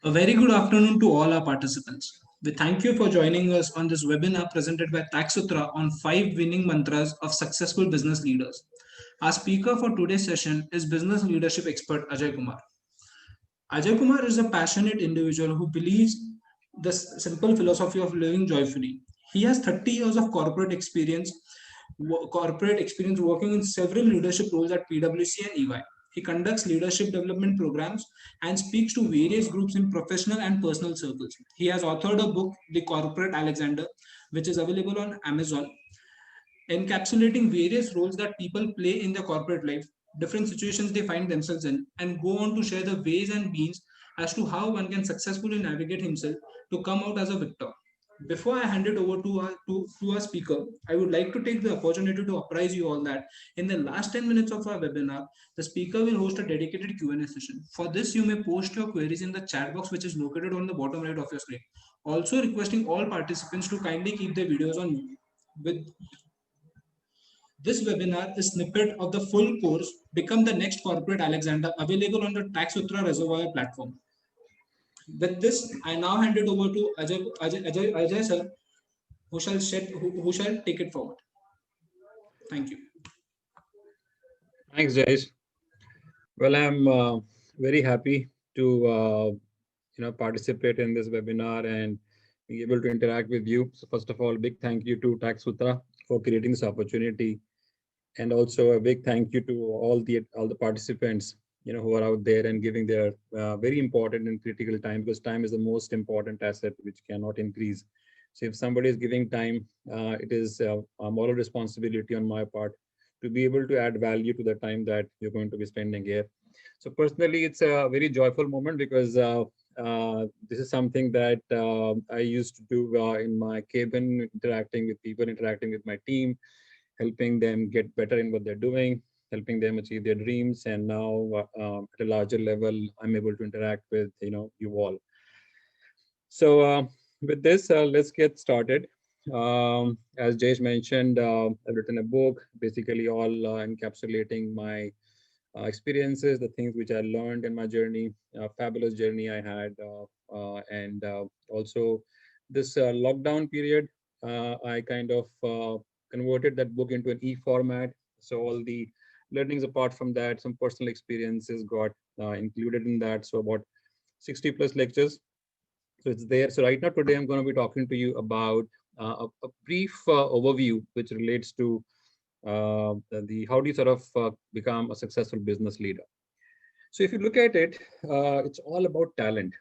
A very good afternoon to all our participants. We thank you for joining us on this webinar presented by Taxsutra on 5 winning mantras of successful business leaders. Our speaker for today's session is business leadership expert Ajay Kumar. Ajay Kumar is a passionate individual who believes the simple philosophy of living joyfully. He has 30 years of corporate experience working in several leadership roles at PwC and EY. He conducts leadership development programs and speaks to various groups in professional and personal circles. He has authored a book, The Corporate Alexander, which is available on Amazon, encapsulating various roles that people play in their corporate life, different situations they find themselves in, and go on to share the ways and means as to how one can successfully navigate himself to come out as a victor. Before I hand it over to our speaker, I would like to take the opportunity to apprise you all that in the last 10 minutes of our webinar, the speaker will host a dedicated Q&A session. For this, you may post your queries in the chat box which is located on the bottom right of your screen. Also requesting all participants to kindly keep their videos on mute. With this webinar is snippet of the full course Become the Next Corporate Alexander available on the Taxsutra Reservoir platform. With this, I now hand it over to Ajay sir, who shall take it forward. Thank you. Thanks, Jay. Well, I'm very happy to participate in this webinar and be able to interact with you. So first of all, big thank you to Taxsutra for creating this opportunity, and also a big thank you to all the participants who are out there and giving their very important and critical time, because time is the most important asset which cannot increase. So if somebody is giving time, it is a moral responsibility on my part to be able to add value to the time that you're going to be spending here. So personally, it's a very joyful moment because this is something that I used to do in my cabin, interacting with people, interacting with my team, helping them get better in what they're doing, helping them achieve their dreams. And now at a larger level, I'm able to interact with you all. So with this, let's get started. As Jayesh mentioned, I've written a book, basically all encapsulating my experiences, the things which I learned in my journey, fabulous journey I had, and also this lockdown period, I kind of converted that book into an e-format. So all the learnings apart from that, some personal experiences got included in that. So about 60 plus lectures. So it's there. So right now today I'm going to be talking to you about a brief overview which relates to the how do you sort of become a successful business leader. So if you look at it, it's all about talent.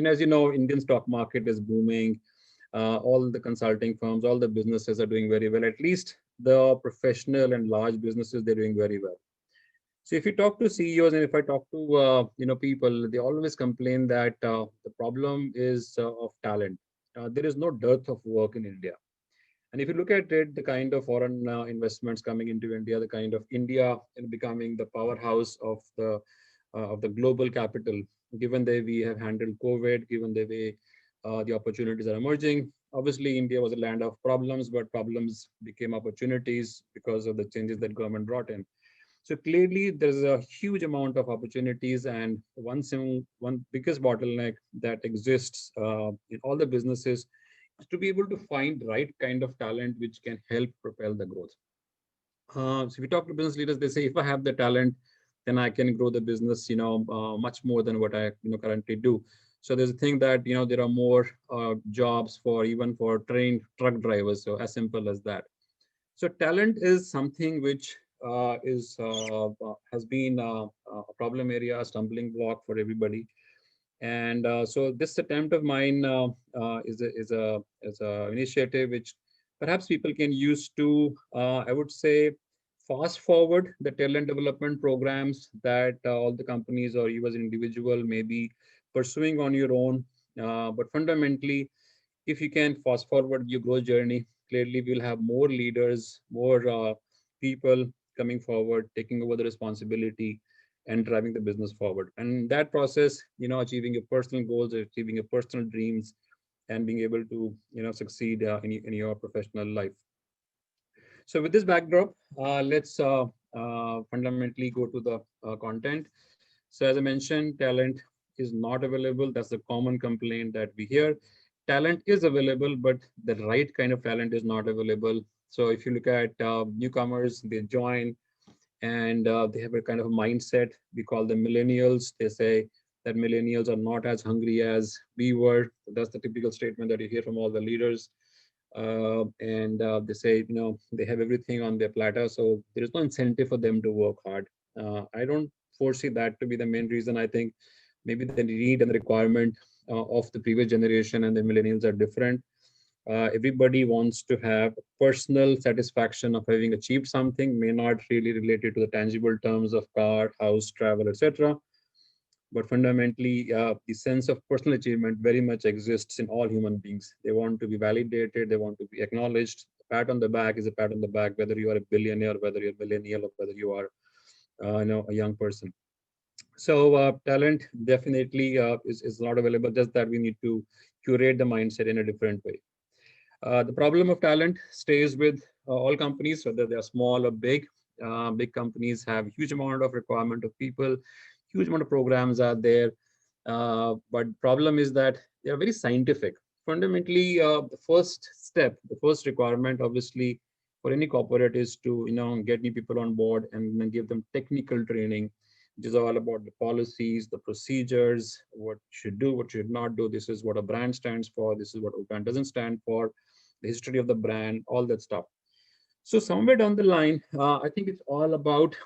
As you know, Indian stock market is booming. All the consulting firms, all the businesses are doing very well. At least the professional and large businesses, they're doing very well. So if you talk to CEOs and if I talk to people, they always complain that the problem is of talent. There is no dearth of work in India. And if you look at it, the kind of foreign investments coming into India, the kind of India becoming the powerhouse of the global capital, given the way we have handled COVID, given the way the opportunities are emerging. Obviously, India was a land of problems, but problems became opportunities because of the changes that government brought in. So clearly, there's a huge amount of opportunities, and one biggest bottleneck that exists in all the businesses is to be able to find right kind of talent which can help propel the growth. So if you talk to business leaders, they say if I have the talent, then I can grow the business, much more than what I currently do. So there's a thing that there are more jobs for even for trained truck drivers. So as simple as that. So talent is something which has been a problem area, a stumbling block for everybody. And so this attempt of mine is a initiative which perhaps people can use to, I would say, fast forward the talent development programs that all the companies or you as an individual may be pursuing on your own. But fundamentally, if you can fast forward your growth journey, clearly we'll have more leaders, more people coming forward, taking over the responsibility and driving the business forward. And that process, achieving your personal goals, achieving your personal dreams, and being able to, succeed in your professional life. So with this backdrop, let's fundamentally go to the content. So as I mentioned, talent is not available. That's the common complaint that we hear. Talent is available, but the right kind of talent is not available. So if you look at newcomers, they join and they have a kind of mindset. We call them millennials. They say that millennials are not as hungry as we were. That's the typical statement that you hear from all the leaders. And they say, they have everything on their platter, so there is no incentive for them to work hard. I don't foresee that to be the main reason. I think maybe the need and the requirement of the previous generation and the millennials are different. Everybody wants to have personal satisfaction of having achieved something, may not really relate it to the tangible terms of car, house, travel, etc. But fundamentally, the sense of personal achievement very much exists in all human beings. They want to be validated, they want to be acknowledged. A pat on the back is a pat on the back, whether you are a billionaire, whether you're a millennial, or whether you are, a young person. So talent definitely is not available. Just that we need to curate the mindset in a different way. The problem of talent stays with all companies, whether they are small or big. Big companies have huge amount of requirement of people, huge amount of programs are there. But problem is that they are very scientific. Fundamentally, the first step, the first requirement, obviously, for any corporate is to get new people on board and then give them technical training, which is all about the policies, the procedures, what you should do, what you should not do. This is what a brand stands for. This is what a brand doesn't stand for, the history of the brand, all that stuff. So somewhere down the line, I think it's all about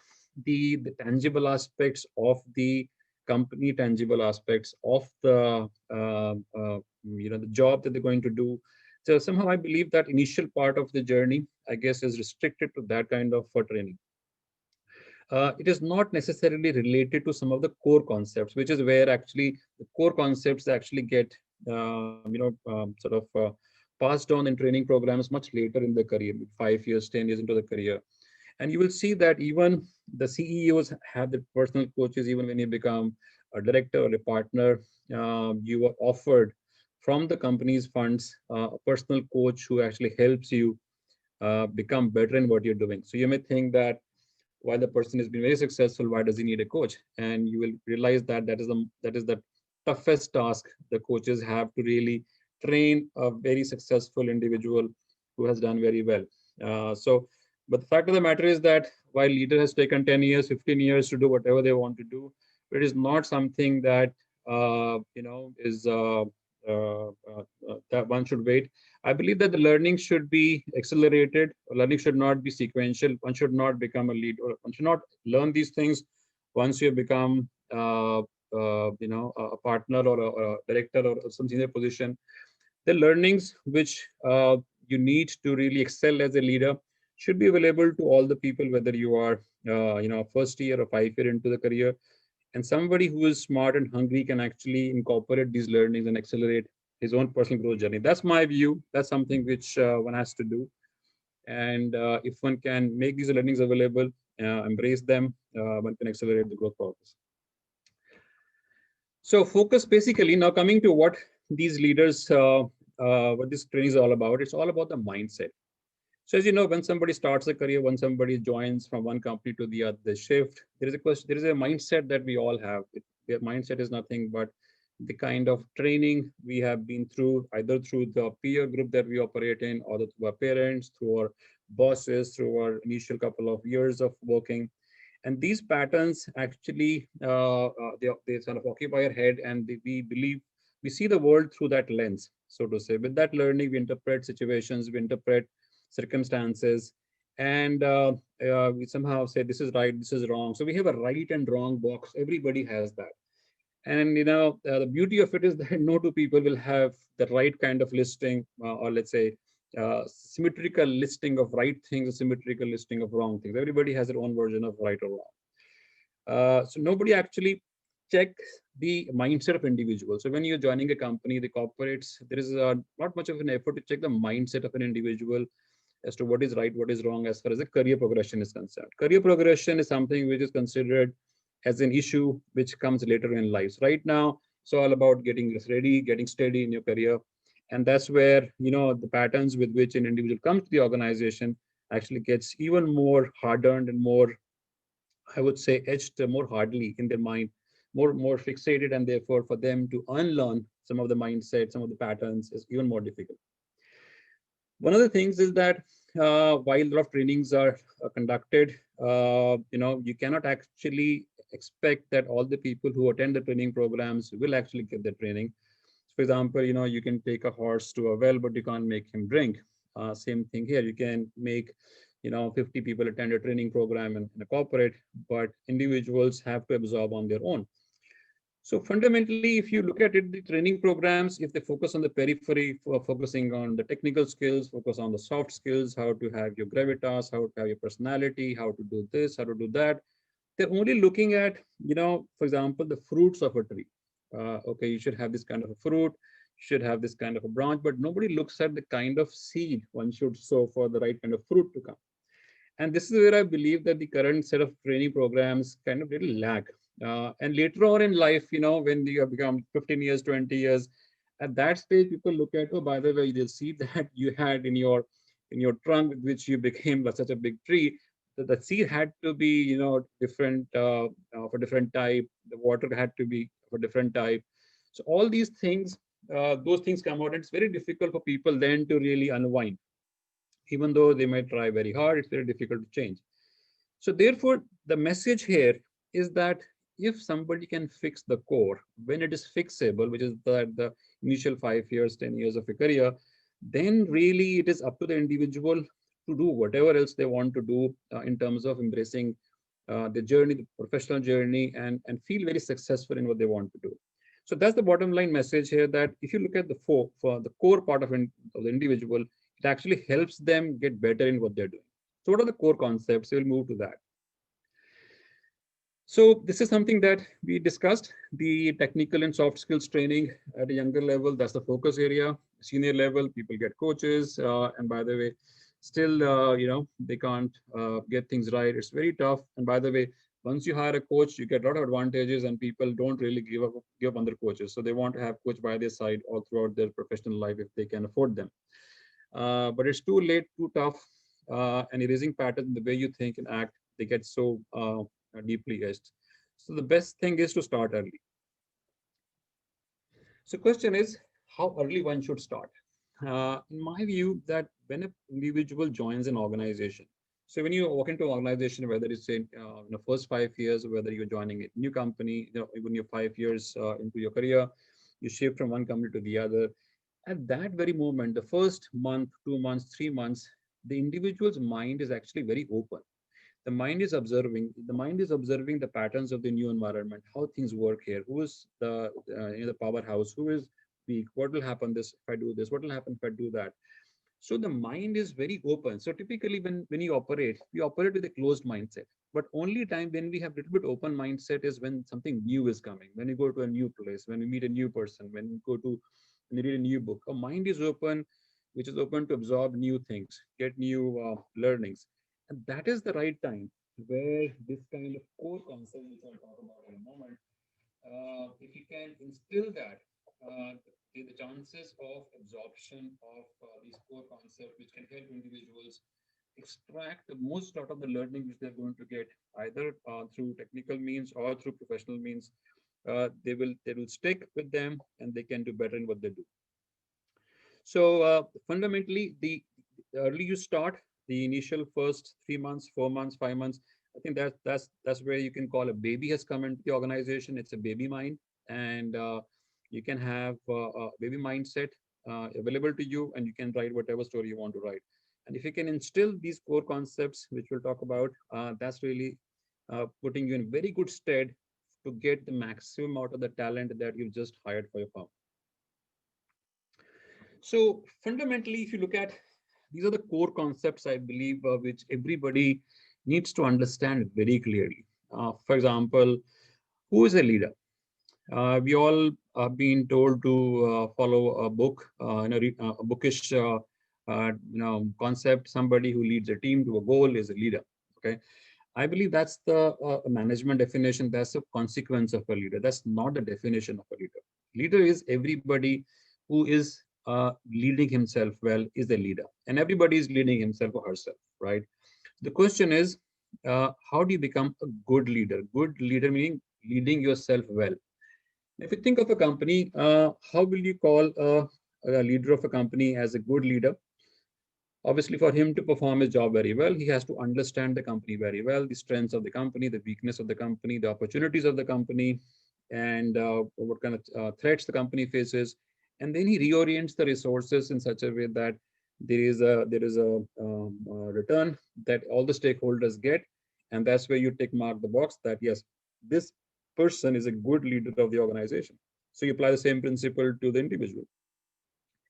the tangible aspects of the company, tangible aspects of the job that they're going to do. So somehow I believe that initial part of the journey, I guess, is restricted to that kind of training. It is not necessarily related to some of the core concepts, which is where actually the core concepts actually get sort of passed on in training programs much later in the career, 5 years, 10 years into the career. And you will see that even the CEOs have the personal coaches. Even when you become a director or a partner, you are offered from the company's funds a personal coach who actually helps you become better in what you're doing. So you may think that why the person has been very successful, why does he need a coach? And you will realize that that is the toughest task the coaches have, to really train a very successful individual who has done very well. But the fact of the matter is that while leader has taken 10 years, 15 years to do whatever they want to do, it is not something that is that one should wait. I believe that the learning should be accelerated. Learning should not be sequential. One should not become a lead, or one should not learn these things once you become, a partner or a director or some senior position. The learnings which you need to really excel as a leader should be available to all the people, whether you are, first year or 5 year into the career. And somebody who is smart and hungry can actually incorporate these learnings and accelerate his own personal growth journey. That's my view. That's something which one has to do. And if one can make these learnings available, embrace them, one can accelerate the growth process. So focus, basically, now coming to what these leaders, what this training is all about, it's all about the mindset. So as you know, when somebody starts a career, when somebody joins from one company to the other, the shift, there is a question, there is a mindset that we all have. Their mindset is nothing but the kind of training we have been through, either through the peer group that we operate in, or through our parents, through our bosses, through our initial couple of years of working. And these patterns actually, they sort of occupy our head, and we believe, we see the world through that lens, so to say. With that learning, we interpret situations, we interpret circumstances, and we somehow say this is right, this is wrong. So we have a right and wrong box. Everybody has that. And the beauty of it is that no two people will have the right kind of listing, or let's say symmetrical listing of right things, a symmetrical listing of wrong things. Everybody has their own version of right or wrong. So nobody actually checks the mindset of individuals. So when you're joining a company, the corporates, there is not much of an effort to check the mindset of an individual as to what is right, what is wrong, as far as the career progression is concerned. Career progression is something which is considered as an issue which comes later in life. Right now, it's all about getting ready, getting steady in your career. And that's where, the patterns with which an individual comes to the organization actually gets even more hardened and more, I would say, etched more hardly in their mind more fixated, and therefore for them to unlearn some of the mindset, some of the patterns is even more difficult. One of the things is that while a lot of trainings are conducted, you cannot actually expect that all the people who attend the training programs will actually get the training. For example, you can take a horse to a well, but you can't make him drink. Same thing here. You can make 50 people attend a training program in a corporate, but individuals have to absorb on their own. So fundamentally, if you look at it, the training programs, if they focus on the periphery, for focusing on the technical skills, focus on the soft skills, how to have your gravitas, how to have your personality, how to do this, how to do that, they're only looking at, for example, the fruits of a tree. Okay, you should have this kind of a fruit, you should have this kind of a branch, but nobody looks at the kind of seed one should sow for the right kind of fruit to come. And this is where I believe that the current set of training programs kind of little lack. And later on in life, when you have become 15 years, 20 years, at that stage, people look at, oh, by the way, they'll see that you had in your trunk, with which you became such a big tree. The seed had to be, different of a different type. The water had to be of a different type. So all these things, those things come out, and it's very difficult for people then to really unwind. Even though they might try very hard, it's very difficult to change. So therefore, the message here is that if somebody can fix the core, when it is fixable, which is the initial 5 years, 10 years of a career, then really it is up to the individual to do whatever else they want to do in terms of embracing the journey, the professional journey, and feel very successful in what they want to do. So that's the bottom line message here, that if you look at for the core part of the individual, it actually helps them get better in what they're doing. So what are the core concepts? We'll move to that. So this is something that we discussed, the technical and soft skills training at a younger level. That's the focus area. Senior level, people get coaches. And by the way, still, they can't get things right. It's very tough. And by the way, once you hire a coach, you get a lot of advantages, and people don't really give up on their coaches. So they want to have coach by their side all throughout their professional life if they can afford them. But it's too late, too tough, and erasing patterns in the way you think and act, they get so deeply etched. So the best thing is to start early. So question is, how early one should start? In my view, that when an individual joins an organization, so when you walk into an organization, whether it's in the first 5 years, or whether you're joining a new company, even you're 5 years into your career, you shift from one company to the other. At that very moment, the first month, 2 months, 3 months, the individual's mind is actually very open. The mind is observing the patterns of the new environment, how things work here, who is the powerhouse, who is weak, what will happen this if I do this, what will happen if I do that. So the mind is very open. So typically when you operate, we operate with a closed mindset. But only time when we have a little bit open mindset is when something new is coming, when you go to a new place, when we meet a new person, when you read a new book. Our mind is open, which is open to absorb new things, get new learnings. And that is the right time where this kind of core concept, which I'll talk about in a moment, if you can instill that, the chances of absorption of these core concepts, which can help individuals extract the most out of the learning which they're going to get, either through technical means or through professional means, they will stick with them, and they can do better in what they do. So fundamentally, the early you start, the initial first 3 months, 4 months, 5 months, I think that's where you can call a baby has come into the organization. It's a baby mind, and you can have a baby mindset available to you, and you can write whatever story you want to write. And if you can instill these core concepts, which we'll talk about, that's really putting you in very good stead to get the maximum out of the talent that you've just hired for your firm. So fundamentally, if you look at, these are the core concepts, I believe, which everybody needs to understand very clearly. For example, who is a leader? We all are being told to follow a book, a bookish concept. Somebody who leads a team to a goal is a leader. Okay, I believe that's the management definition. That's a consequence of a leader. That's not the definition of a leader. Leader is everybody who is leading himself well is a leader, and everybody is leading himself or herself, right? The question is, how do you become a good leader? Good leader meaning leading yourself well. If you think of a company, how will you call a leader of a company as a good leader? Obviously, for him to perform his job very well, he has to understand the company very well, the strengths of the company, the weakness of the company, the opportunities of the company, and what kind of threats the company faces. And then he reorients the resources in such a way that there is a return that all the stakeholders get, and that's where you tick mark the box that yes, this person is a good leader of the organization. So you apply the same principle to the individual.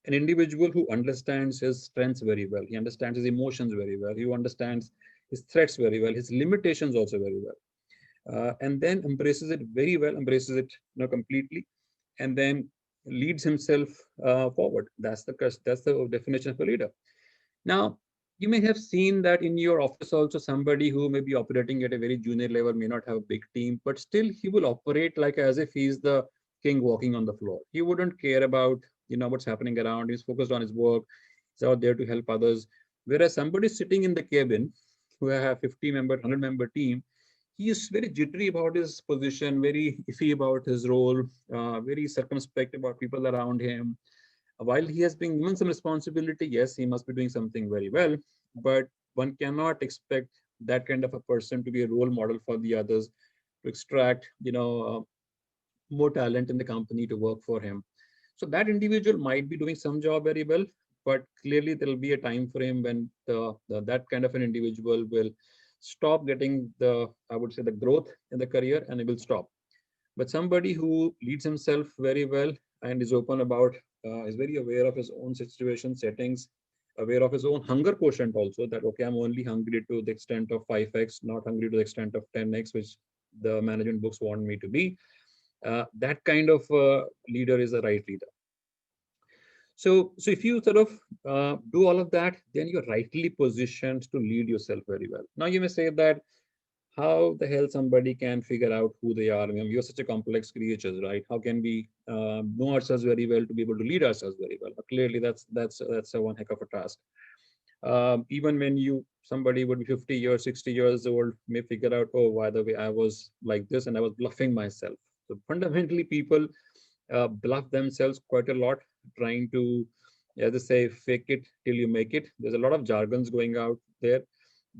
An individual who understands his strengths very well, he understands his emotions very well, he understands his threats very well, his limitations also very well, and then embraces it very well, embraces it completely, and then leads himself forward. That's the definition of a leader. Now, you may have seen that in your office also, somebody who may be operating at a very junior level may not have a big team, but still he will operate like as if he's the king walking on the floor. He wouldn't care about what's happening around. He's focused on his work. He's out there to help others. Whereas somebody sitting in the cabin who have 50-member, 100-member team, he is very jittery about his position, very iffy about his role, very circumspect about people around him. While he has been given some responsibility, yes, he must be doing something very well, but one cannot expect that kind of a person to be a role model for the others, to extract, more talent in the company to work for him. So that individual might be doing some job very well, but clearly there will be a time frame when that kind of an individual will stop getting I would say, the growth in the career, and it will stop. But somebody who leads himself very well and is open about, is very aware of his own situation, settings, aware of his own hunger quotient also, that, okay, I'm only hungry to the extent of 5x, not hungry to the extent of 10x, which the management books want me to be. That kind of leader is a right leader. So if you sort of do all of that, then you're rightly positioned to lead yourself very well. Now you may say that, how the hell somebody can figure out who they are? I mean, you're such a complex creatures, right? How can we know ourselves very well to be able to lead ourselves very well? Clearly, that's a one heck of a task. Even when somebody would be 50 years, 60 years old, may figure out, oh, by the way, I was like this and I was bluffing myself. So fundamentally, people bluff themselves quite a lot, trying to, as they say, fake it till you make it. There's a lot of jargons going out there,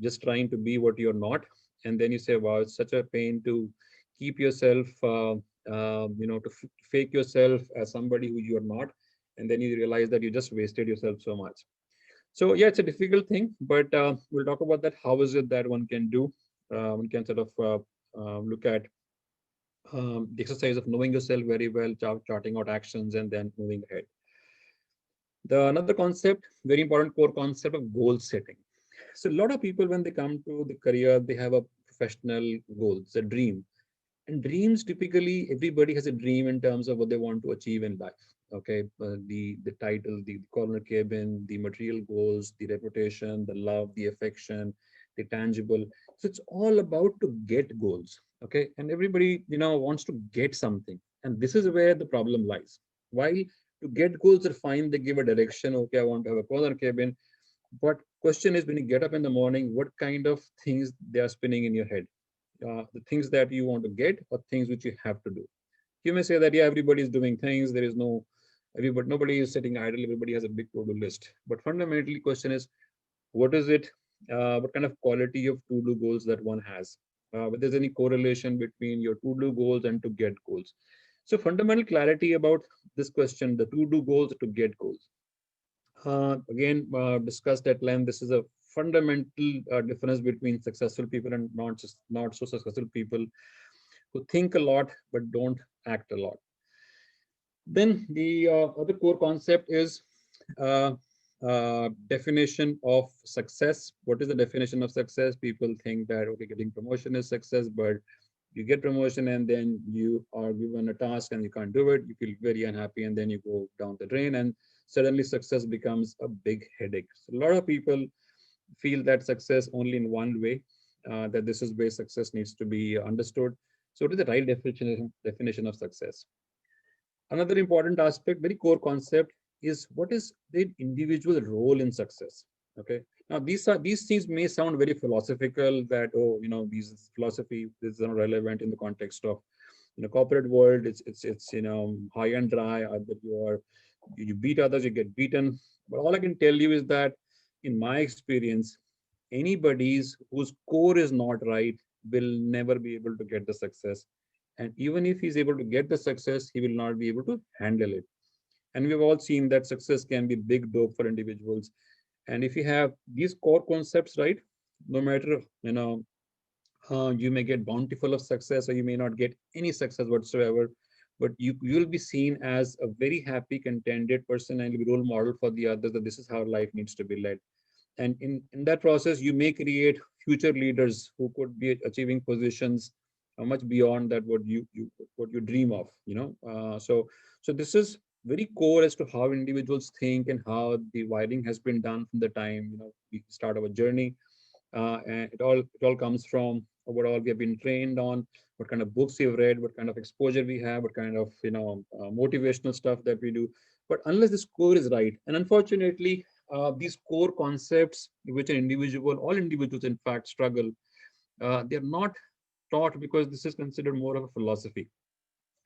just trying to be what you're not. And then you say, wow, it's such a pain to keep yourself, to fake yourself as somebody who you're not. And then you realize that you just wasted yourself so much. So yeah, it's a difficult thing, but we'll talk about that. How is it that one can do? One can sort of look at the exercise of knowing yourself very well, charting out actions, and then moving ahead. Another concept, very important core concept of goal setting. So a lot of people, when they come to the career, they have a professional goal, it's a dream. And dreams, typically, everybody has a dream in terms of what they want to achieve in life. Okay, the title, the corner cabin, the material goals, the reputation, the love, the affection, the tangible. So it's all about to get goals. Okay, and everybody wants to get something, and this is where the problem lies. While to get goals are fine, they give a direction. Okay, I want to have a corner cabin, but question is, when you get up in the morning, what kind of things they are spinning in your head? The things that you want to get, or things which you have to do. You may say that, yeah, everybody is doing things. There is nobody is sitting idle. Everybody has a big to-do list. But fundamentally, question is, what is it? What kind of quality of to-do goals that one has? Whether there's any correlation between your to-do goals and to get goals. So fundamental clarity about this question, the to-do goals to get goals. Again, discussed at length. This is a fundamental difference between successful people and not so successful people, who think a lot but don't act a lot. Then the other core concept is uh, definition of success. What is the definition of success? People think that, okay, getting promotion is success, but you get promotion and then you are given a task and you can't do it. You feel very unhappy and then you go down the drain, and suddenly success becomes a big headache. So a lot of people feel that success only in one way, that this is where success needs to be understood. So what is the right definition of success? Another important aspect, very core concept, is what is the individual role in success. Okay. Now these things may sound very philosophical, that, oh, these philosophy, this is not relevant in the context of In a corporate world, it's high and dry. Either you beat others, you get beaten. But all I can tell you is that, in my experience, anybody's whose core is not right will never be able to get the success. And even if he's able to get the success, he will not be able to handle it. And we've all seen that success can be big dope for individuals. And if you have these core concepts right, no matter you may get bountiful of success or you may not get any success whatsoever, but you will be seen as a very happy, contented person, and you'll be role model for the others that this is how life needs to be led. And in that process, you may create future leaders who could be achieving positions much beyond that what you dream of. So this is very core as to how individuals think and how the wiring has been done from the time we start our journey. And it all comes from what all we have been trained on, what kind of books we've read, what kind of exposure we have, what kind of motivational stuff that we do. But unless this core is right, and unfortunately, these core concepts which all individuals in fact struggle, they're not taught because this is considered more of a philosophy.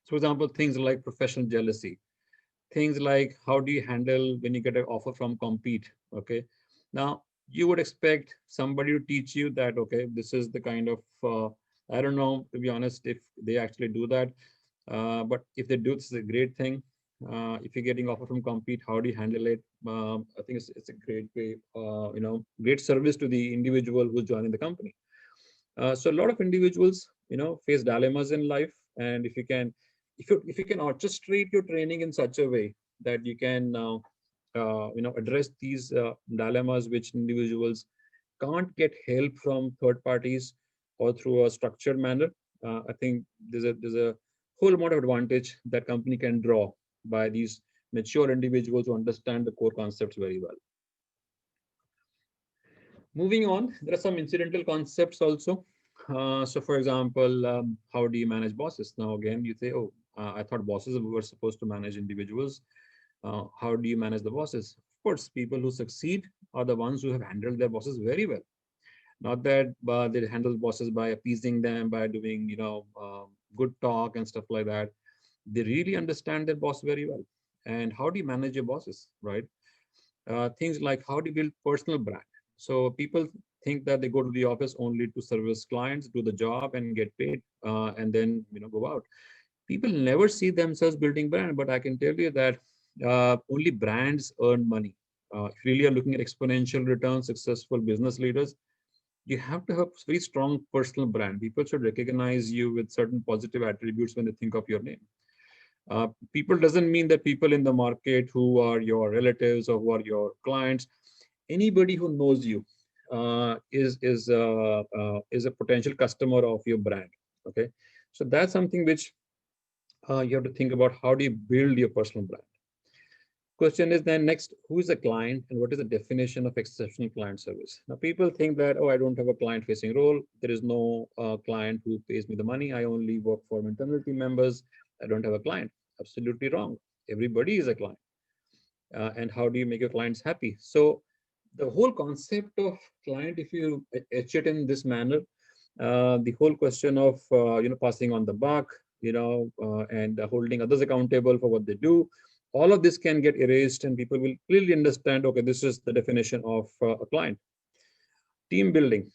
So, for example, things like professional jealousy, things like how do you handle when you get an offer from compete. Okay, now you would expect somebody to teach you that, okay, this is the kind of I don't know, to be honest, if they actually do that, but if they do, this is a great thing. If you're getting offer from compete, how do you handle it? I think it's a great way, great service to the individual who's joining the company. So a lot of individuals, face dilemmas in life, and if you can orchestrate your training in such a way that you can now, address these dilemmas which individuals can't get help from third parties or through a structured manner. I think there's a whole amount of advantage that company can draw by these mature individuals who understand the core concepts very well. Moving on, there are some incidental concepts also. So, for example, how do you manage bosses? Now, again, you say, oh, I thought bosses were supposed to manage individuals. How do you manage the bosses? Of course, people who succeed are the ones who have handled their bosses very well. Not that they handle bosses by appeasing them, by doing, good talk and stuff like that. They really understand their boss very well. And how do you manage your bosses, right? Things like how do you build personal brand. So people think that they go to the office only to service clients, do the job and get paid, and then go out. People never see themselves building brand, but I can tell you that only brands earn money. If you really are looking at exponential returns, successful business leaders, you have to have very strong personal brand. People should recognize you with certain positive attributes when they think of your name. People doesn't mean that people in the market who are your relatives or who are your clients, anybody who knows you is a potential customer of your brand. Okay, so that's something which you have to think about. How do you build your personal brand? Question is then next, who is the client and what is the definition of exceptional client service? Now, people think that, oh, I don't have a client facing role. There is no client who pays me the money. I only work for internal team members. I don't have a client. Absolutely wrong. Everybody is a client. And how do you make your clients happy? So the whole concept of client, if you etch it in this manner, the whole question of, passing on the buck, and holding others accountable for what they do, all of this can get erased and people will clearly understand, okay, this is the definition of a client. Team building,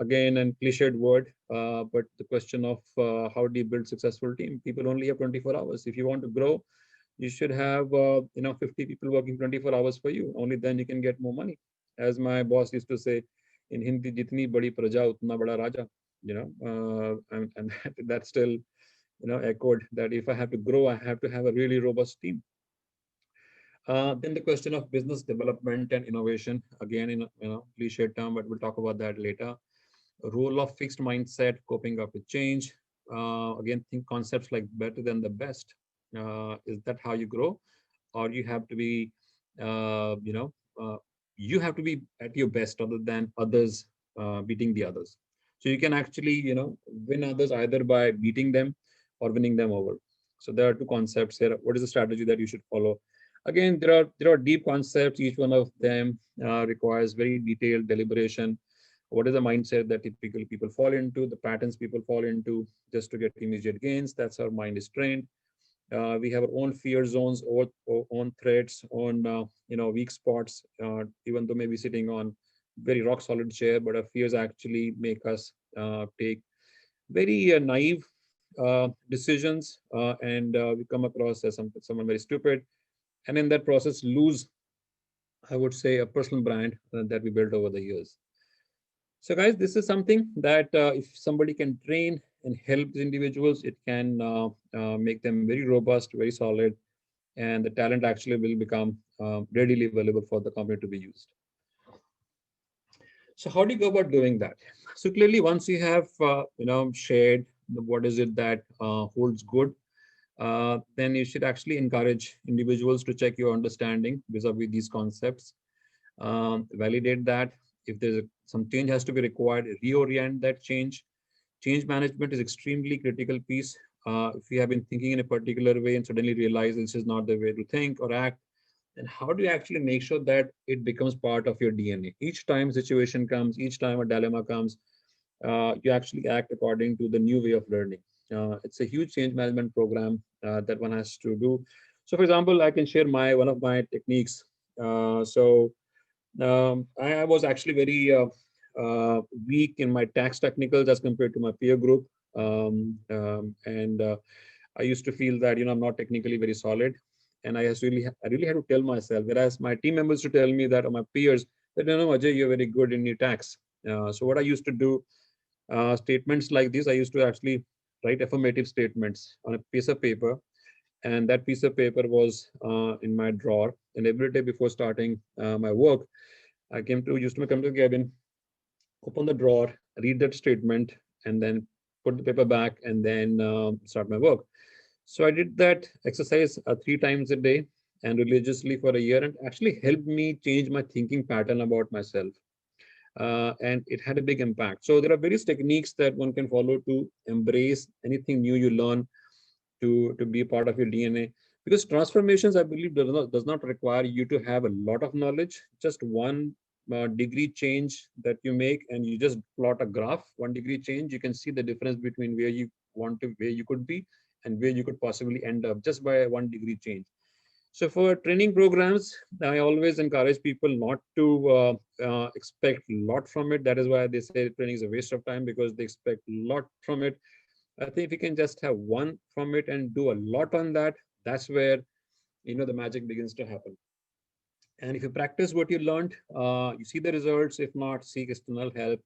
again, and cliched word, but the question of how do you build successful team? People only have 24 hours. If you want to grow, you should have 50 people working 24 hours for you. Only then you can get more money. As my boss used to say in Hindi, jitni badi praja utna bada raja. And that's still echoed that if I have to grow, I have to have a really robust team. Then the question of business development and innovation, again, in cliche term, but we'll talk about that later. Role of fixed mindset, coping up with change. Again, think concepts like better than the best. Is that how you grow, or you have to be, you have to be at your best, other than others beating the others. So you can actually, win others either by beating them or winning them over. So there are two concepts here. What is the strategy that you should follow? Again, there are deep concepts. Each one of them requires very detailed deliberation What is the mindset that typically people fall into, the patterns people fall into just to get immediate gains. That's how mind is trained. We have our own fear zones, or own threats, on weak spots. Even though maybe sitting on very rock solid chair, but our fears actually make us take very naive decisions, and we come across as someone very stupid, and in that process lose, I would say, a personal brand that we built over the years. So, guys, this is something that if somebody can train and help the individuals, it can make them very robust, very solid, and the talent actually will become readily available for the company to be used. So, how do you go about doing that? So, clearly, once you have shared what is it that holds good, then you should actually encourage individuals to check your understanding vis-a-vis these concepts, validate that. If some change has to be required, reorient that change. Change management is extremely critical piece. If you have been thinking in a particular way and suddenly realize this is not the way to think or act, then how do you actually make sure that it becomes part of your DNA? Each time a situation comes, each time a dilemma comes, you actually act according to the new way of learning. It's a huge change management program that one has to do. So, for example, I can share my one of my techniques. I was actually very weak in my tax technicals as compared to my peer group, and I used to feel that I'm not technically very solid, and I really had to tell myself. Whereas my team members to tell me that, or my peers, that Ajay, you're very good in your tax. So what I used to do, statements like this, I used to actually write affirmative statements on a piece of paper, and that piece of paper was in my drawer. And every day before starting my work, I used to come to the cabin, open the drawer, read that statement, and then put the paper back, and then start my work. So I did that exercise 3 times a day and religiously for a year, and actually helped me change my thinking pattern about myself. And it had a big impact. So there are various techniques that one can follow to embrace anything new you learn, to be part of your DNA. Because transformations, I believe, does not require you to have a lot of knowledge. Just one degree change that you make, and you just plot a graph. 1 degree change, you can see the difference between where you could be, and where you could possibly end up just by a 1 degree change. So for training programs, I always encourage people not to expect a lot from it. That is why they say training is a waste of time, because they expect a lot from it. I think if you can just have one from it and do a lot on that, that's where the magic begins to happen. And if you practice what you learned, you see the results. If not, seek external help,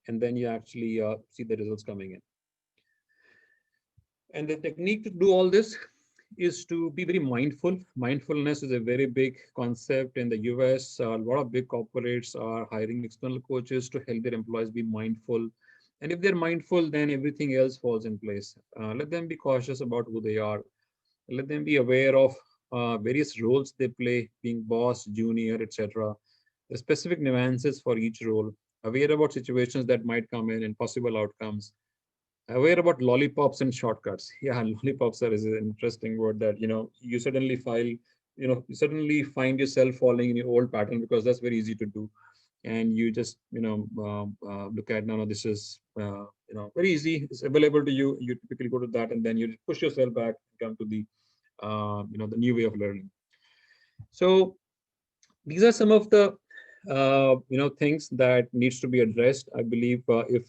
and then you actually see the results coming in. And the technique to do all this is to be very mindful. Mindfulness is a very big concept in the US. A lot of big corporates are hiring external coaches to help their employees be mindful. And if they're mindful, then everything else falls in place. Let them be cautious about who they are. Let them be aware of various roles they play, being boss, junior, etc. The specific nuances for each role. Aware about situations that might come in and possible outcomes. Aware about lollipops and shortcuts. Yeah, lollipops is an interesting word that you suddenly you suddenly find yourself falling in your old pattern, because that's very easy to do, and you just look at, no, this is very easy, it's available to you. You typically go to that, and then you push yourself back and come to the new way of learning. So these are some of the things that needs to be addressed. I believe if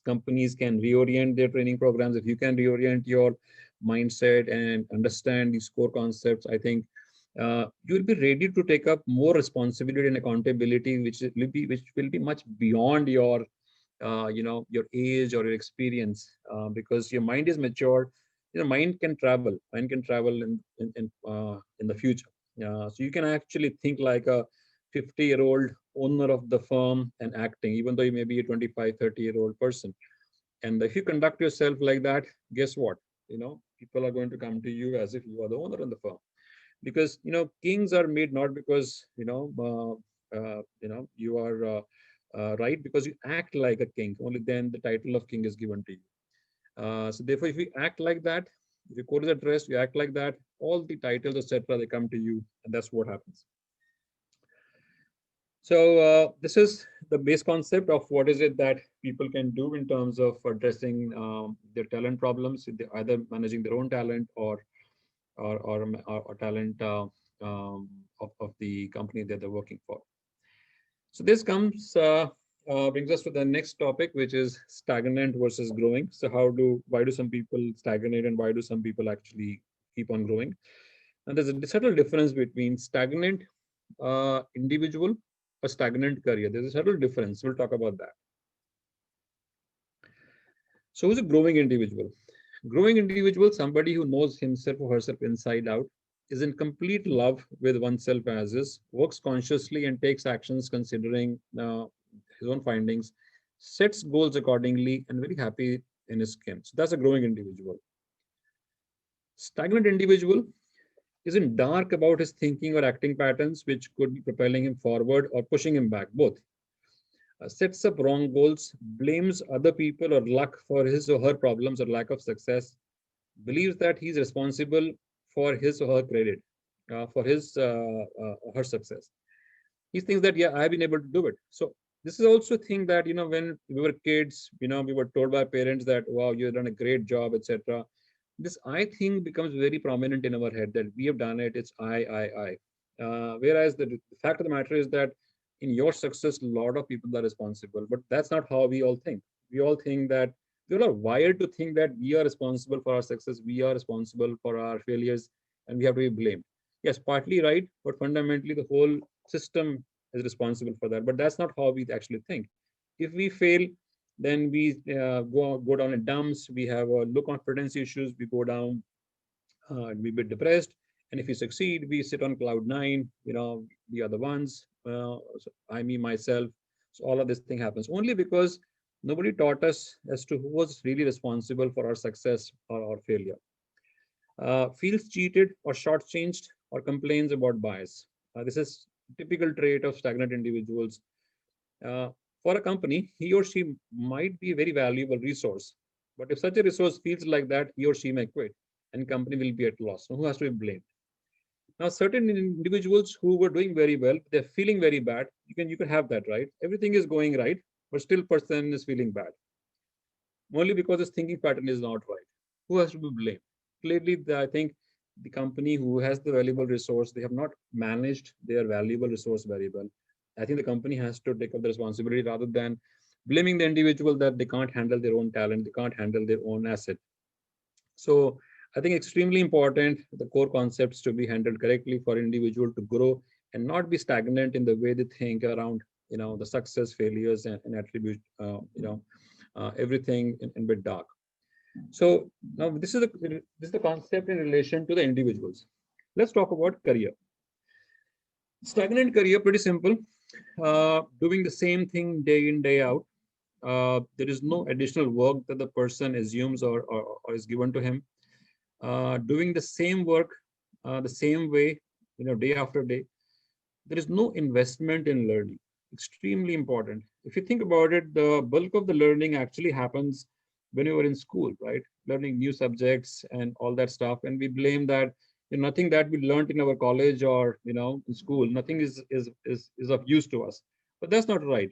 companies can reorient their training programs, if you can reorient your mindset and understand these core concepts, I think you will be ready to take up more responsibility and accountability, which will be much beyond your age or your experience, because your mind is mature. Mind can travel in the future. So you can actually think like a 50-year-old owner of the firm and acting, even though you may be a 25, 30-year-old person. And if you conduct yourself like that, guess what? People are going to come to you as if you are the owner of the firm. Because kings are made not because you are right, because you act like a king. Only then the title of king is given to you. So therefore, if you act like that, if you go to the dress, you act like that, all the titles, etc., they come to you, and that's what happens. This is the base concept of what is it that people can do in terms of addressing their talent problems, either managing their own talent or talent of the company that they're working for. So this brings us to the next topic, which is stagnant versus growing. So why do some people stagnate and why do some people actually keep on growing? And there's a subtle difference between stagnant individual or stagnant career. There's a subtle difference. We'll talk about that. So who's a growing individual? Growing individual, somebody who knows himself or herself inside out, is in complete love with oneself as is, works consciously and takes actions considering his own findings, sets goals accordingly, and very happy in his skin. So that's a growing individual. Stagnant individual is in dark about his thinking or acting patterns, which could be propelling him forward or pushing him back, both. Sets up wrong goals, blames other people or luck for his or her problems or lack of success, believes that he's responsible for his or her credit, for his or her success. He thinks that, yeah, I've been able to do it. So this is also a thing that, when we were kids, we were told by parents that, wow, you've done a great job, etc. This I think becomes very prominent in our head that we have done it. It's I. Whereas the fact of the matter is that in your success, a lot of people are responsible, but that's not how we all think. We all think that we all are wired to think that we are responsible for our success, we are responsible for our failures, and we have to be blamed. Yes, partly right, but fundamentally the whole system is responsible for that. But that's not how we actually think. If we fail, then we go down in dumps. We have low confidence issues. We go down, we be depressed. And if we succeed, we sit on cloud nine. We are the ones. So I, me, myself. So all of this thing happens only because nobody taught us as to who was really responsible for our success or failure. Feels cheated or shortchanged or complains about bias. This is typical trait of stagnant individuals. Uh, for a company, he or she might be a very valuable resource. But if such a resource feels like that, he or she may quit and company will be at loss. So who has to be blamed? Now, certain individuals who were doing very well, they're feeling very bad. You can have that, right? Everything is going right, but still person is feeling bad. Only because his thinking pattern is not right. Who has to be blamed? Clearly, I think the company who has the valuable resource, they have not managed their valuable resource very well. I think the company has to take up the responsibility rather than blaming the individual that they can't handle their own talent, they can't handle their own asset. So I think extremely important the core concepts to be handled correctly for individual to grow and not be stagnant in the way they think around the success, failures, and attribute everything in bit dark. So now this is the concept in relation to the individuals. Let's talk about career. Stagnant career, pretty simple. Doing the same thing day in, day out. There is no additional work that the person assumes or is given to him. Doing the same work the same way, day after day. There is no investment in learning. Extremely important. If you think about it, the bulk of the learning actually happens when you were in school, right? Learning new subjects and all that stuff. And we blame that nothing that we learned in our college or in school, nothing is of use to us. But that's not right.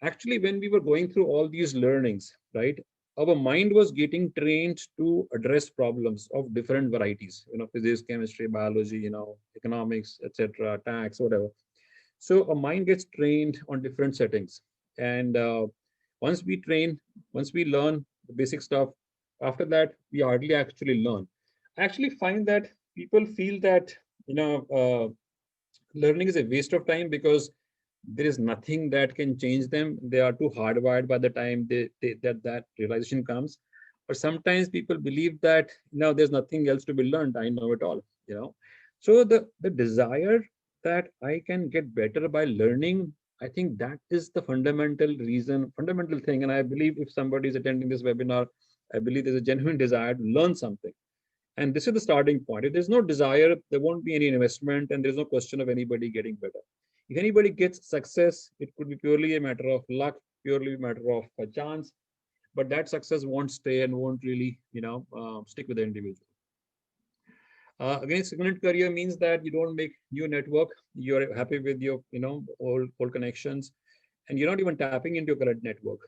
Actually, when we were going through all these learnings, right, our mind was getting trained to address problems of different varieties, physics, chemistry, biology, economics, etc., tax, whatever. So a mind gets trained on different settings. And once we train, once we learn the basic stuff, after that, we hardly actually learn. I actually find that people feel that, learning is a waste of time because there is nothing that can change them. They are too hardwired by the time that realization comes. But sometimes people believe that there's nothing else to be learned. I know it all. So the desire that I can get better by learning, I think that is the fundamental reason, fundamental thing. And I believe if somebody is attending this webinar, I believe there's a genuine desire to learn something. And this is the starting point. If there's no desire, there won't be any investment, and there's no question of anybody getting better. If anybody gets success, it could be purely a matter of luck, purely a matter of a chance, but that success won't stay and won't really, stick with the individual. Again, stagnant career means that you don't make new network. You're happy with your, old connections, and you're not even tapping into your current network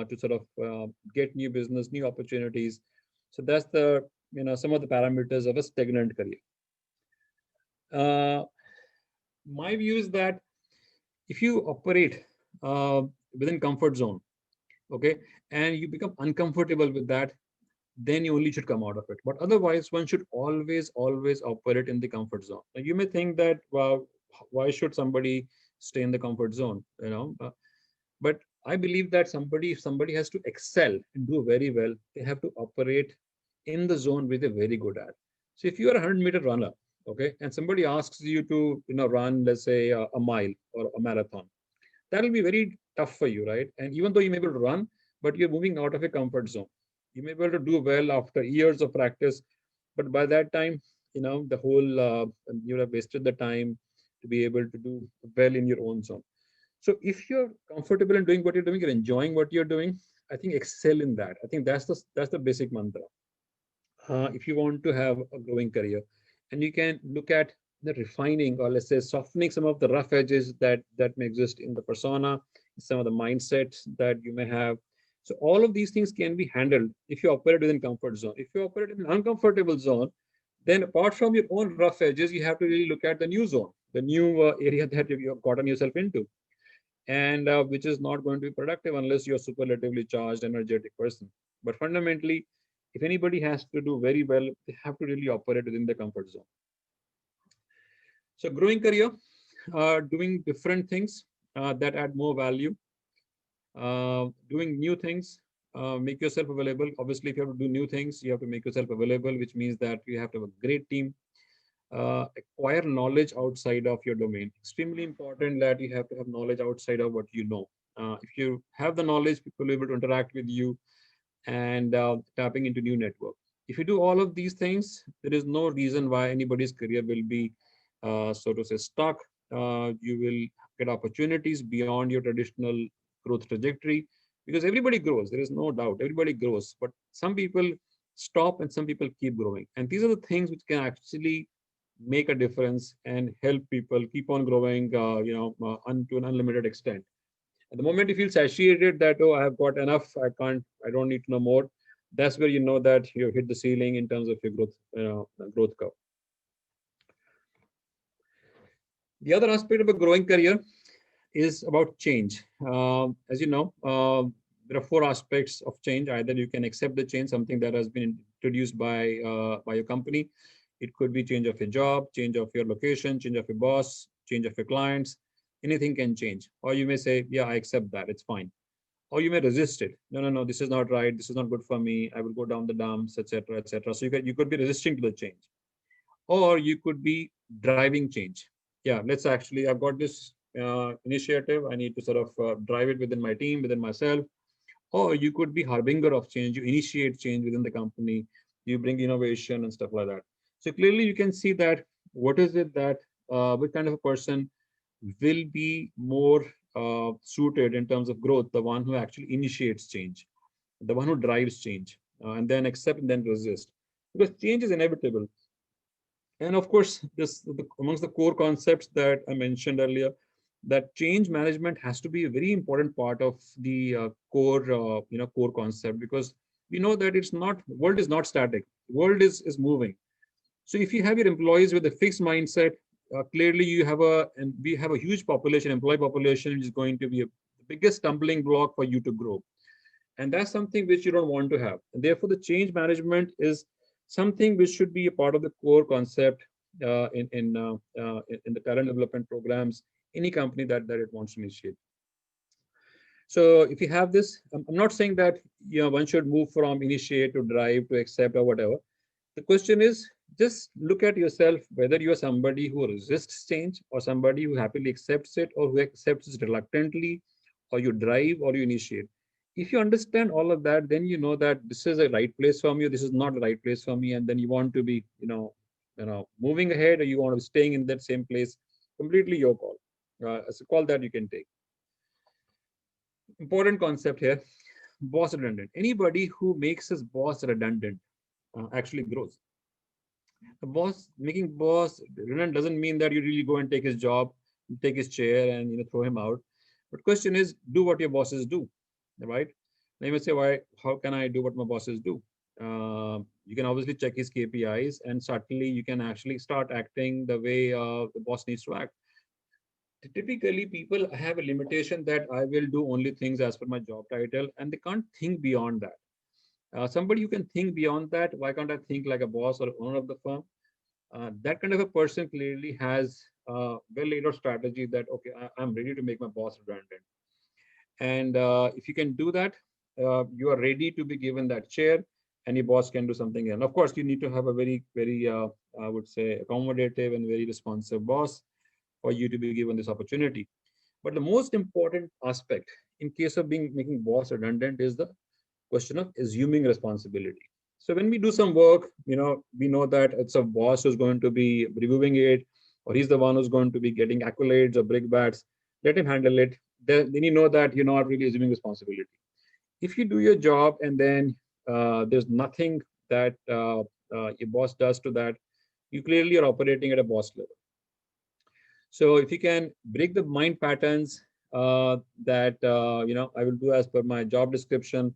to sort of get new business, new opportunities. So that's the, some of the parameters of a stagnant career. Uh, my view is that if you operate uh, within comfort zone, okay, and you become uncomfortable with that, then you only should come out of it. But otherwise, one should always operate in the comfort zone. Now, you may think that, well, why should somebody stay in the comfort zone? But I believe that if somebody has to excel and do very well, they have to operate in the zone where they're very good at. So if you are a 100-meter runner, okay, and somebody asks you to, run, let's say, a mile or a marathon, that will be very tough for you, right? And even though you may be able to run, but you're moving out of a comfort zone. You may be able to do well after years of practice, but by that time, the whole you have wasted the time to be able to do well in your own zone. So if you're comfortable in doing what you're doing, you're enjoying what you're doing, I think excel in that. I think that's the basic mantra. If you want to have a growing career, and you can look at the refining, or let's say softening some of the rough edges that may exist in the persona, some of the mindsets that you may have. So all of these things can be handled if you operate within comfort zone. If you operate in an uncomfortable zone, then apart from your own rough edges, you have to really look at the new zone, the new area that you've gotten yourself into, and which is not going to be productive unless you're a superlatively charged, energetic person. But fundamentally, if anybody has to do very well, they have to really operate within the comfort zone. So, growing career, doing different things that add more value, doing new things, make yourself available. Obviously, if you have to do new things, you have to make yourself available, which means that you have to have a great team. Acquire knowledge outside of your domain. Extremely important that you have to have knowledge outside of what you know. If you have the knowledge, people will be able to interact with you, and tapping into new network. If you do all of these things, there is no reason why anybody's career will be, so to say, stuck. You will get opportunities beyond your traditional growth trajectory, because everybody grows. There is no doubt. Everybody grows, but some people stop and some people keep growing. And these are the things which can actually make a difference and help people keep on growing, to an unlimited extent. At the moment you feel satiated that, oh, I have got enough, I don't need to know more, that's where you know that you've hit the ceiling in terms of your growth curve. The other aspect of a growing career is about change. As you know, there are four aspects of change. Either you can accept the change, something that has been introduced by your company. It could be change of your job, change of your location, change of your boss, change of your clients. Anything can change. Or you may say, yeah, I accept that, it's fine. Or you may resist it. No, no, no, this is not right. This is not good for me. I will go down the dumps, etc., etc. So you could be resisting to the change, or you could be driving change. Yeah, I've got this initiative. I need to sort of drive it within my team, within myself. Or you could be harbinger of change. You initiate change within the company. You bring innovation and stuff like that. So clearly, you can see that what is it that what kind of a person will be more suited in terms of growth, the one who actually initiates change, the one who drives change, and then accept and then resist, because change is inevitable. And of course, amongst the core concepts that I mentioned earlier, that change management has to be a very important part of the core concept, because we know that world is not static, world is moving. So if you have your employees with a fixed mindset, clearly we have a huge population, employee population, which is going to be the biggest stumbling block for you to grow. And that's something which you don't want to have. And therefore, the change management is something which should be a part of the core concept in the talent development programs, any company that it wants to initiate. So if you have this, I'm not saying that one should move from initiate to drive to accept or whatever. The question is, just look at yourself, whether you are somebody who resists change, or somebody who happily accepts it, or who accepts it reluctantly, or you drive or you initiate. If you understand all of that, then you know that this is a right place for me, or this is not the right place for me, and then you want to be, moving ahead, or you want to be staying in that same place. Completely your call. It's a call that you can take. Important concept here: boss redundant. Anybody who makes his boss redundant actually grows. A boss making boss redundant doesn't mean that you really go and take his job, take his chair, and throw him out. But question is, do what your bosses do, right? Now you may say, why? How can I do what my bosses do? You can obviously check his KPIs, and certainly you can actually start acting the way the boss needs to act. Typically, people have a limitation that I will do only things as per my job title, and they can't think beyond that. Somebody who can think beyond that, why can't I think like a boss or owner of the firm? That kind of a person clearly has a well laid out strategy that, okay, I'm ready to make my boss redundant. And if you can do that, you are ready to be given that chair, and your boss can do something else. Of course, you need to have a very, I would say, accommodative and very responsive boss for you to be given this opportunity. But the most important aspect in case of being making boss redundant is the question of assuming responsibility. So when we do some work, we know that it's a boss who's going to be reviewing it, or he's the one who's going to be getting accolades or brickbats. Let him handle it. Then you know that you're not really assuming responsibility. If you do your job and then there's nothing that your boss does to that, you clearly are operating at a boss level. So if you can break the mind patterns that I will do as per my job description,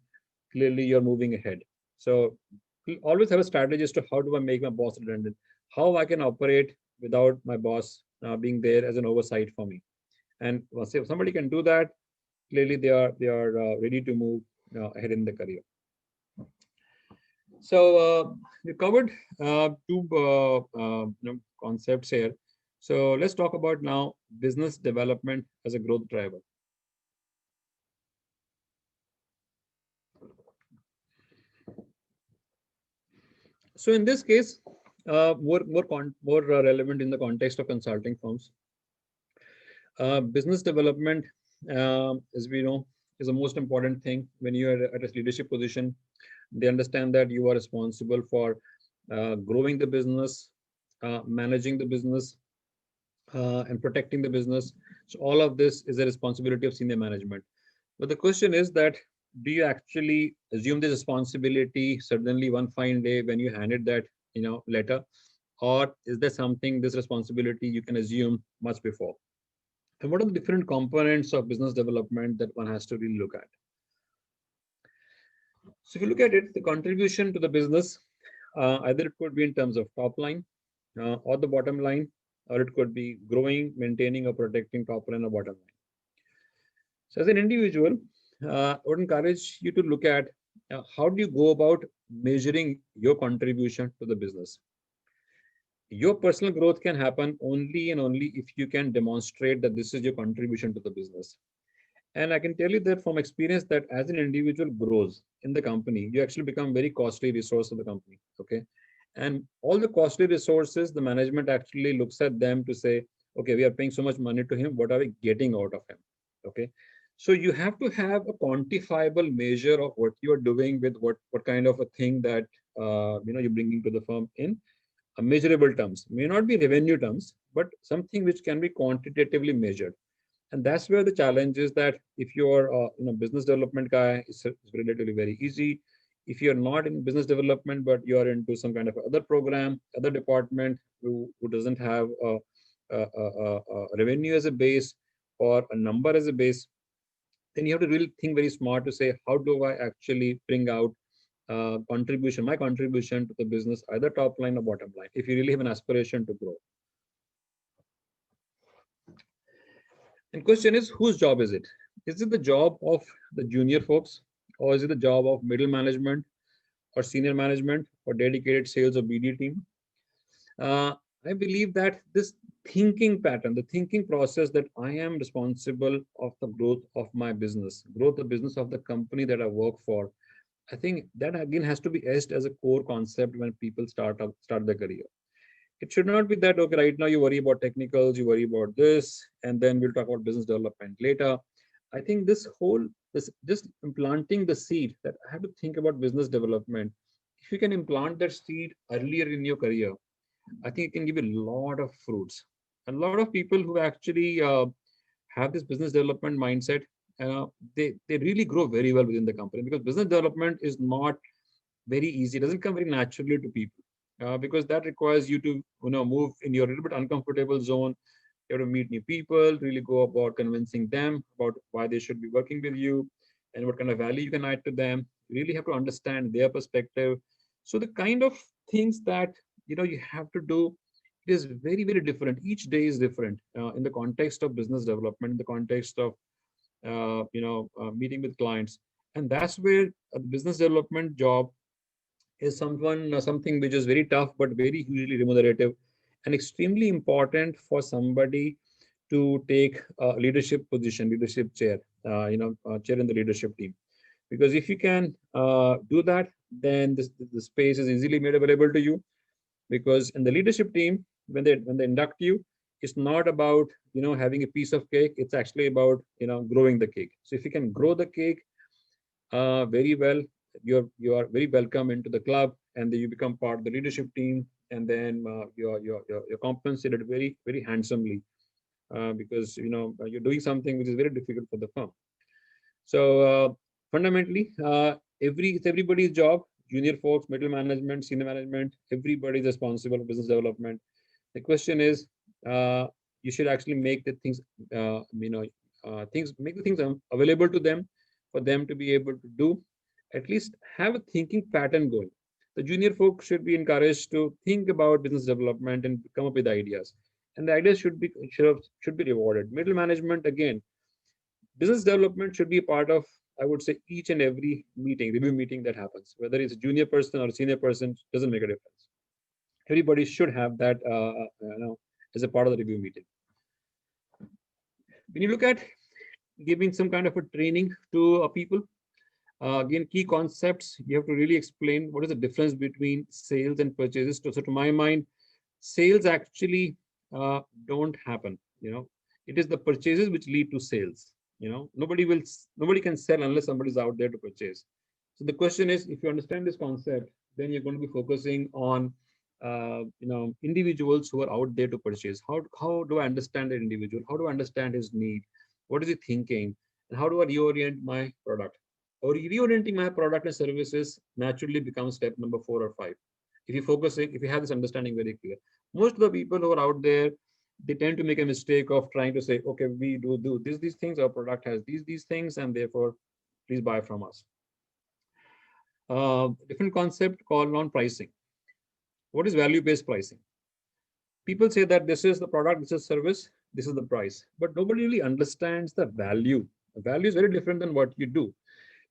clearly you're moving ahead. So we always have a strategy as to how do I make my boss redundant, how I can operate without my boss being there as an oversight for me. And once if somebody can do that, clearly they are ready to move ahead in the career. So we covered two concepts here. So let's talk about now business development as a growth driver. So in this case, more relevant in the context of consulting firms, business development, as we know, is the most important thing when you are at a leadership position. They understand that you are responsible for growing the business, managing the business, and protecting the business. So all of this is a responsibility of senior management. But the question is that, do you actually assume this responsibility suddenly one fine day when you handed that letter, or is there something, this responsibility you can assume much before? And what are the different components of business development that one has to really look at? So if you look at it, the contribution to the business, either it could be in terms of top line or the bottom line, or it could be growing, maintaining, or protecting top line or bottom line. So as an individual, I would encourage you to look at how do you go about measuring your contribution to the business. Your personal growth can happen only and only if you can demonstrate that this is your contribution to the business. And I can tell you that from experience that as an individual grows in the company, you actually become very costly resource of the company. Okay. And all the costly resources, the management actually looks at them to say, okay, we are paying so much money to him. What are we getting out of him? Okay. So you have to have a quantifiable measure of what you are doing with what kind of a thing that you're bringing to the firm in a measurable terms. May not be revenue terms, but something which can be quantitatively measured. And that's where the challenge is, that if you're business development guy, it's relatively very easy. If you're not in business development, but you're into some kind of other program, other department who doesn't have a revenue as a base or a number as a base, then you have to really think very smart to say, how do I actually bring out my contribution to the business, either top line or bottom line, if you really have an aspiration to grow. And question is, whose job is it? Is it the job of the junior folks, or is it the job of middle management or senior management or dedicated sales or BD team? I believe that this thinking pattern, the thinking process that I am responsible of the growth of my business, growth the business of the company that I work for, I think that again has to be edged as a core concept when people start their career. It should not be that, okay, right now you worry about technicals, you worry about this, and then we'll talk about business development later. I think this just implanting the seed that I have to think about business development. If you can implant that seed earlier in your career, I think it can give you a lot of fruits. And a lot of people who actually have this business development mindset, they really grow very well within the company, because business development is not very easy. It doesn't come very naturally to people. because that requires you to move in your little bit uncomfortable zone. You have to meet new people, really go about convincing them about why they should be working with you and what kind of value you can add to them. You really have to understand their perspective. So the kind of things that you have to do, it is very, very different. Each day is different in the context of business development, in the context of meeting with clients. And that's where a business development job is something which is very tough but very hugely remunerative, and extremely important for somebody to take a leadership position, leadership chair, chair in the leadership team. Because if you can do that, then the space is easily made available to you. Because in the leadership team, when they induct you, it's not about having a piece of cake. It's actually about growing the cake. So if you can grow the cake very well, you are very welcome into the club, and then you become part of the leadership team, and then you're compensated very, very handsomely, because you're doing something which is very difficult for the firm. So fundamentally, it's everybody's job. Junior folks, middle management, senior management, everybody is responsible for business development. The question is, you should actually make the things, make the things available to them, for them to be able to do. At least have a thinking pattern going. The junior folks should be encouraged to think about business development and come up with ideas, and the ideas should be rewarded. Middle management, again, business development should be a part of, I would say, each and every meeting, review meeting that happens. Whether it's a junior person or a senior person, doesn't make a difference. Everybody should have that as a part of the review meeting. When you look at giving some kind of a training to people, again, key concepts, you have to really explain what is the difference between sales and purchases. So to my mind, sales actually don't happen. It is the purchases which lead to sales. Nobody can sell unless somebody's out there to purchase. So the question is, if you understand this concept, then you're going to be focusing on individuals who are out there to purchase. How do I understand an individual? How do I understand his need? What is he thinking? And how do I reorient my product? Or reorienting my product and services naturally becomes step number 4 or 5. If you have this understanding very clear. Most of the people who are out there, they tend to make a mistake of trying to say, okay, we do these things, our product has these things, and therefore please buy from us. Different concept called non-pricing. What is value-based pricing? People say that this is the product, this is service, this is the price, but nobody really understands the value. The value is very different than what you do.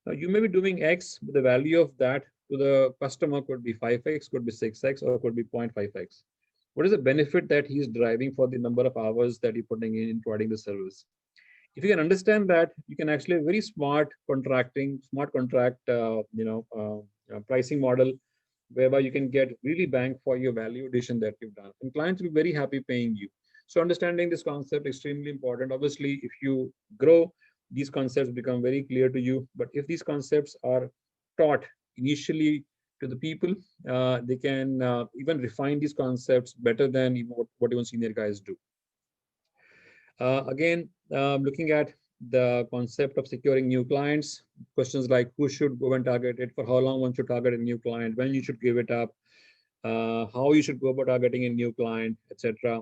Now, you may be doing X, but the value of that to the customer could be 5x, could be 6x, or could be 0.5x. What is the benefit that he's driving for the number of hours that you're putting in providing the service? If you can understand that, you can actually have very smart contract, pricing model, whereby you can get really bang for your value addition that you've done. And clients will be very happy paying you. So understanding this concept is extremely important. Obviously, if you grow, these concepts become very clear to you. But if these concepts are taught initially to the people, they can even refine these concepts better than even what even senior guys do. Again, looking at the concept of securing new clients, questions like who should go and target it, for how long one should target a new client, when you should give it up, how you should go about targeting a new client, etc.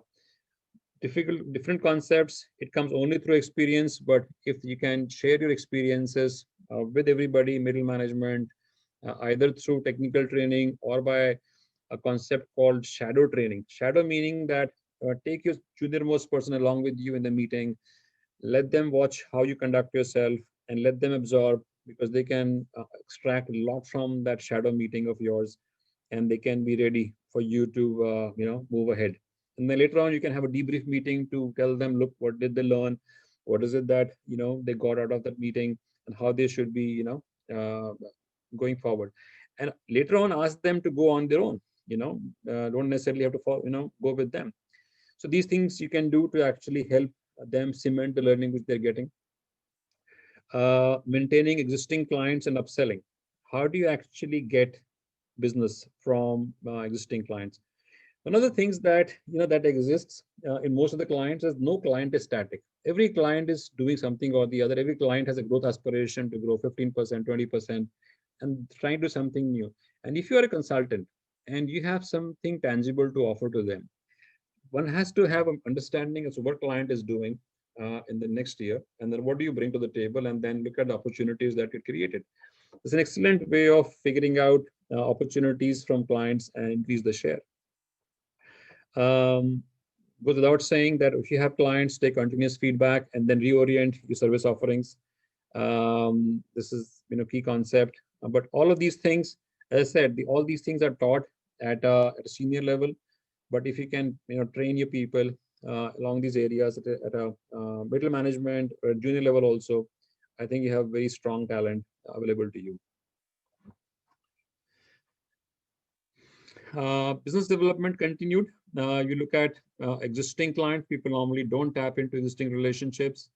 Different concepts. It comes only through experience, but if you can share your experiences with everybody, middle management, either through technical training or by a concept called shadow training. Shadow meaning that take your junior most person along with you in the meeting, let them watch how you conduct yourself, and let them absorb, because they can extract a lot from that shadow meeting of yours, and they can be ready for you to move ahead. And then later on, you can have a debrief meeting to tell them, look, what did they learn? What is it that they got out of that meeting, and how they should be going forward. And later on, ask them to go on their own. Don't necessarily have to follow, go with them. So these things you can do to actually help them cement the learning which they're getting. Maintaining existing clients and upselling. How do you actually get business from existing clients? One of the things that that exists in most of the clients is no client is static. Every client is doing something or the other. Every client has a growth aspiration to grow 15%, 20%, and trying to do something new. And if you are a consultant and you have something tangible to offer to them. One has to have an understanding as to what client is doing in the next year, and then what do you bring to the table, and then look at the opportunities that get created. It's an excellent way of figuring out opportunities from clients and increase the share. Um, Goes without saying that if you have clients, take continuous feedback and then reorient your service offerings. This is key concept. But all of these things, as I said, all these things are taught at a senior level. But if you can train your people along these areas at a middle management or junior level also, I think you have very strong talent available to you. Business development continued. You look at existing clients, people normally don't tap into existing relationships.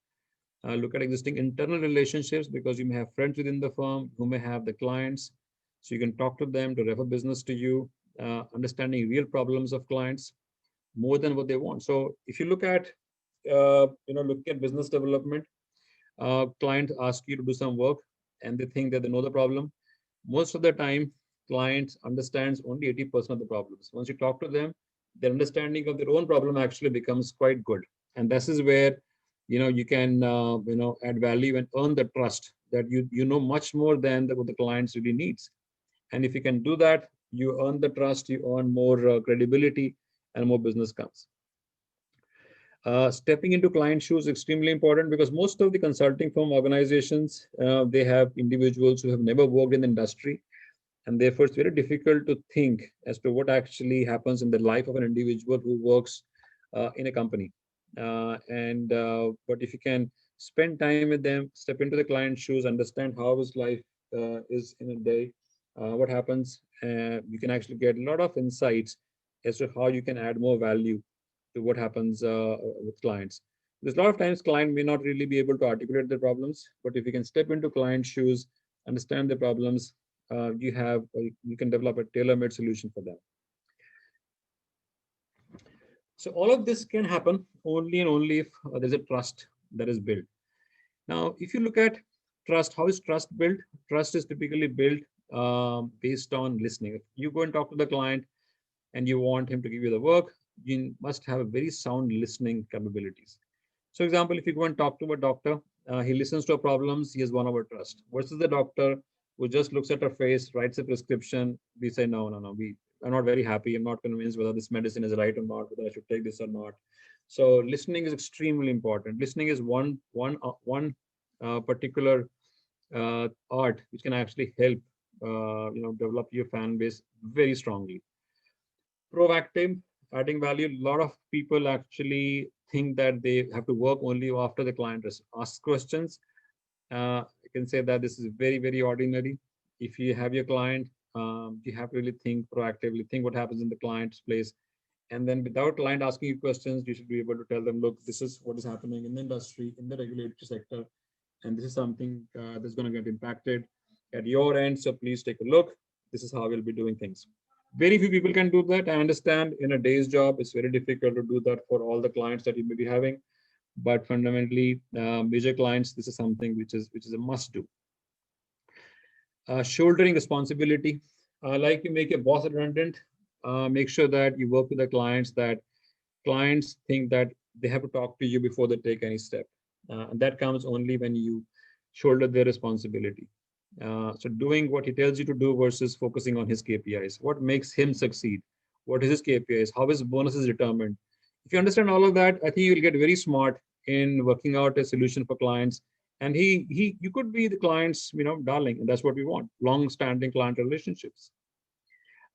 Look at existing internal relationships because you may have friends within the firm who may have the clients. So you can talk to them to refer business to you, understanding real problems of clients more than what they want. So if you look at business development, clients ask you to do some work and they think that they know the problem. Most of the time, clients understands only 80% of the problems. Once you talk to them, their understanding of their own problem actually becomes quite good. And this is where you can add value and earn the trust that you know much more than what the clients really needs. And if you can do that, you earn the trust, you earn more credibility, and more business comes. Stepping into client shoes is extremely important because most of the consulting firm organizations, they have individuals who have never worked in the industry, and therefore it's very difficult to think as to what actually happens in the life of an individual who works in a company. But if you can spend time with them, step into the client's shoes, understand how his life is in a day, what happens, you can actually get a lot of insights as to how you can add more value to what happens with clients. There's a lot of times client may not really be able to articulate their problems, but if you can step into client shoes, understand the problems, you can develop a tailor-made solution for them. So all of this can happen only and only if there's a trust that is built. Now, if you look at trust, how is trust built? Trust is typically built based on listening. If you go and talk to the client and you want him to give you the work, you must have a very sound listening capabilities. So, example, if you go and talk to a doctor, he listens to our problems, he has won our trust. Versus the doctor who just looks at our face, writes a prescription, we say, no, no, no, we are not very happy. I'm not convinced whether this medicine is right or not, whether I should take this or not. So listening is extremely important. Listening is one particular art which can actually help develop your fan base very strongly. Proactive, adding value. A lot of people actually think that they have to work only after the client asks questions. I can say that this is very, very ordinary. If you have your client, you have to really think proactively, think what happens in the client's place. And then without client asking you questions, you should be able to tell them, look, this is what is happening in the industry, in the regulatory sector, and this is something that's going to get impacted at your end. So please take a look. This is how we'll be doing things. Very few people can do that. I understand in a day's job, it's very difficult to do that for all the clients that you may be having. But fundamentally, major clients, this is something which is a must do. Shouldering responsibility, like you make your boss redundant, make sure that you work with the clients, that clients think that they have to talk to you before they take any step. And that comes only when you shoulder their responsibility. So doing what he tells you to do versus focusing on his KPIs. What makes him succeed? What is his KPIs? How his bonus is determined? If you understand all of that, I think you'll get very smart in working out a solution for clients. And you could be the client's darling, and that's what we want: long-standing client relationships.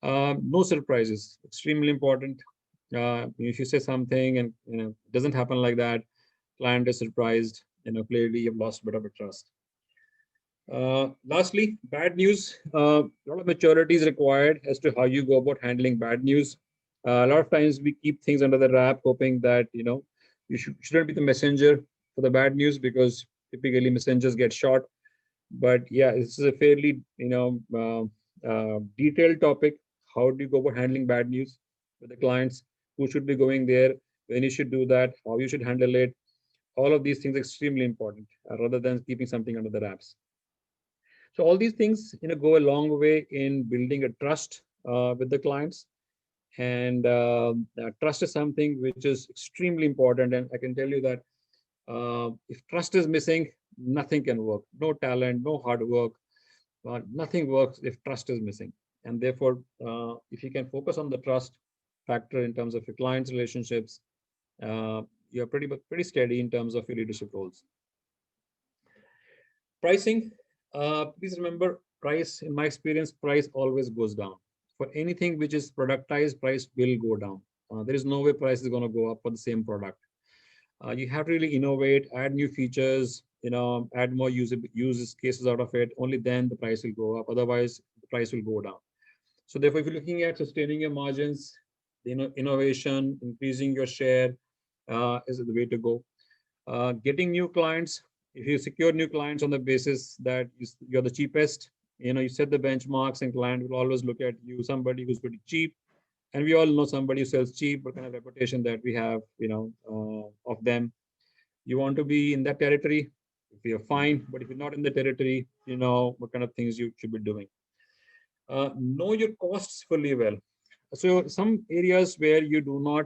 No surprises, extremely important. If you say something and it doesn't happen like that, client is surprised. Clearly you've lost a bit of a trust. Lastly, bad news. A lot of maturity is required as to how you go about handling bad news. A lot of times we keep things under the wrap, hoping that you shouldn't be the messenger for the bad news because typically messengers get shot. But yeah, this is a fairly detailed topic. How do you go about handling bad news with the clients? Who should be going there? When you should do that? How you should handle it? All of these things are extremely important rather than keeping something under the wraps. So all these things go a long way in building a trust with the clients. And trust is something which is extremely important. And I can tell you that if trust is missing, nothing can work. No talent, no hard work, nothing works if trust is missing. And therefore, if you can focus on the trust factor in terms of your clients' relationships, you're pretty steady in terms of your leadership roles. Pricing, please remember, price, in my experience, price always goes down. For anything which is productized, price will go down. There is no way price is going to go up for the same product. You have to really innovate, add new features, add more use cases out of it. Only then the price will go up. Otherwise, the price will go down. So therefore, if you're looking at sustaining your margins, innovation, increasing your share is the way to go. Getting new clients, if you secure new clients on the basis that you're the cheapest, you set the benchmarks, and client will always look at you, somebody who's pretty cheap. And we all know somebody who sells cheap, what kind of reputation that we have, of them. You want to be in that territory, if you're fine, but if you're not in the territory, you know what kind of things you should be doing. Know your costs fully well. So some areas where you do not,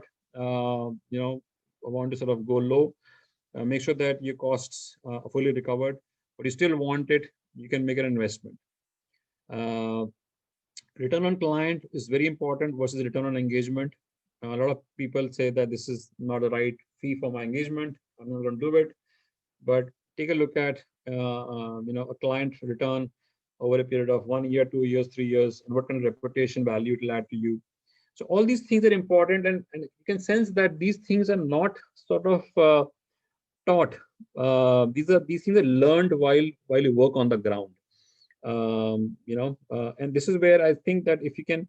want to sort of go low, make sure that your costs are fully recovered, but you still want it, you can make an investment. Uh, Return on client is very important versus return on engagement. A lot of people say that this is not the right fee for my engagement, I'm not going to do it. But take a look at a client return over a period of 1 year, 2 years, 3 years, and what kind of reputation value it will add to you. So all these things are important, and you can sense that these things are not sort of taught. These things are learned while you work on the ground. And this is where I think that if you can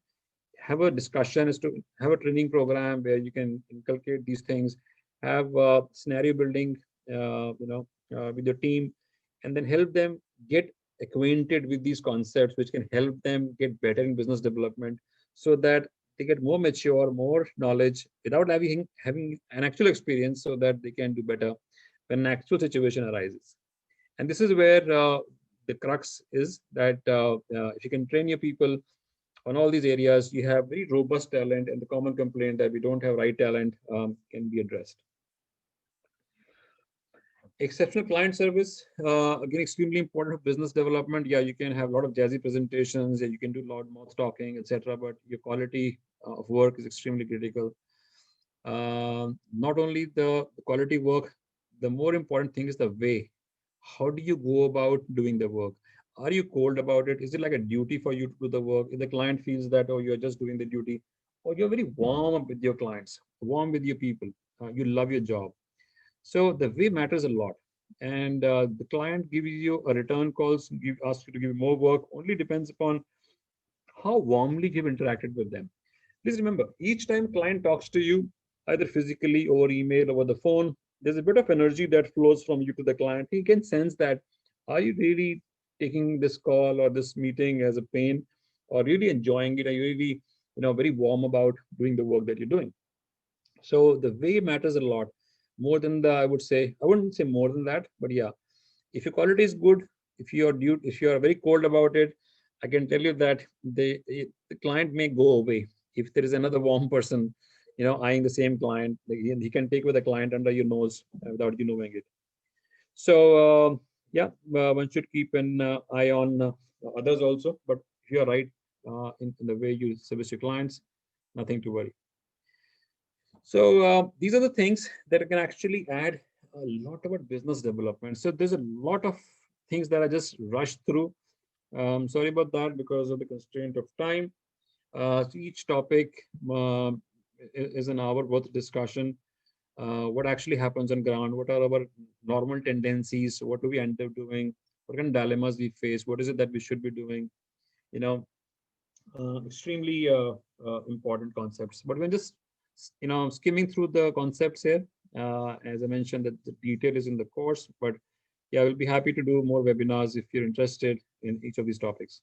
have a discussion, is to have a training program where you can inculcate these things, have scenario building, with your team, and then help them get acquainted with these concepts, which can help them get better in business development, so that they get more mature, more knowledge without having an actual experience, so that they can do better when an actual situation arises. And this is where the crux is that if you can train your people on all these areas, you have very robust talent, and the common complaint that we don't have right talent can be addressed. Exceptional client service, again, extremely important for business development. Yeah, you can have a lot of jazzy presentations, yeah, you can do a lot of mouth talking, etc., but your quality of work is extremely critical. Not only the quality work, the more important thing is the way. How do you go about doing the work? Are you cold about it? Is it like a duty for you to do the work? If the client feels that, oh, you're just doing the duty, or you're very warm with your clients, warm with your people, you love your job. So the way matters a lot. And the client gives you a return calls, asks you to give more work, only depends upon how warmly you've interacted with them. Please remember, each time client talks to you, either physically, over email, over the phone, there's a bit of energy that flows from you to the client. He can sense that, are you really taking this call or this meeting as a pain, or really enjoying it? Are you really, very warm about doing the work that you're doing? So the way matters a lot, more than I wouldn't say more than that, but yeah, if your quality is good, if you are very cold about it, I can tell you that the client may go away. If there is another warm person, eyeing the same client, he can take with the client under your nose without you knowing it. So yeah, one should keep an eye on others also. But if you are right in the way you service your clients, nothing to worry. So these are the things that can actually add a lot about business development. So there's a lot of things that I just rushed through. Sorry about that because of the constraint of time. So each topic is an hour worth discussion. What actually happens on ground? What are our normal tendencies? What do we end up doing? What kind of dilemmas we face? What is it that we should be doing? Extremely important concepts. But when just skimming through the concepts here, as I mentioned, that the detail is in the course. But yeah, we'll be happy to do more webinars if you're interested in each of these topics.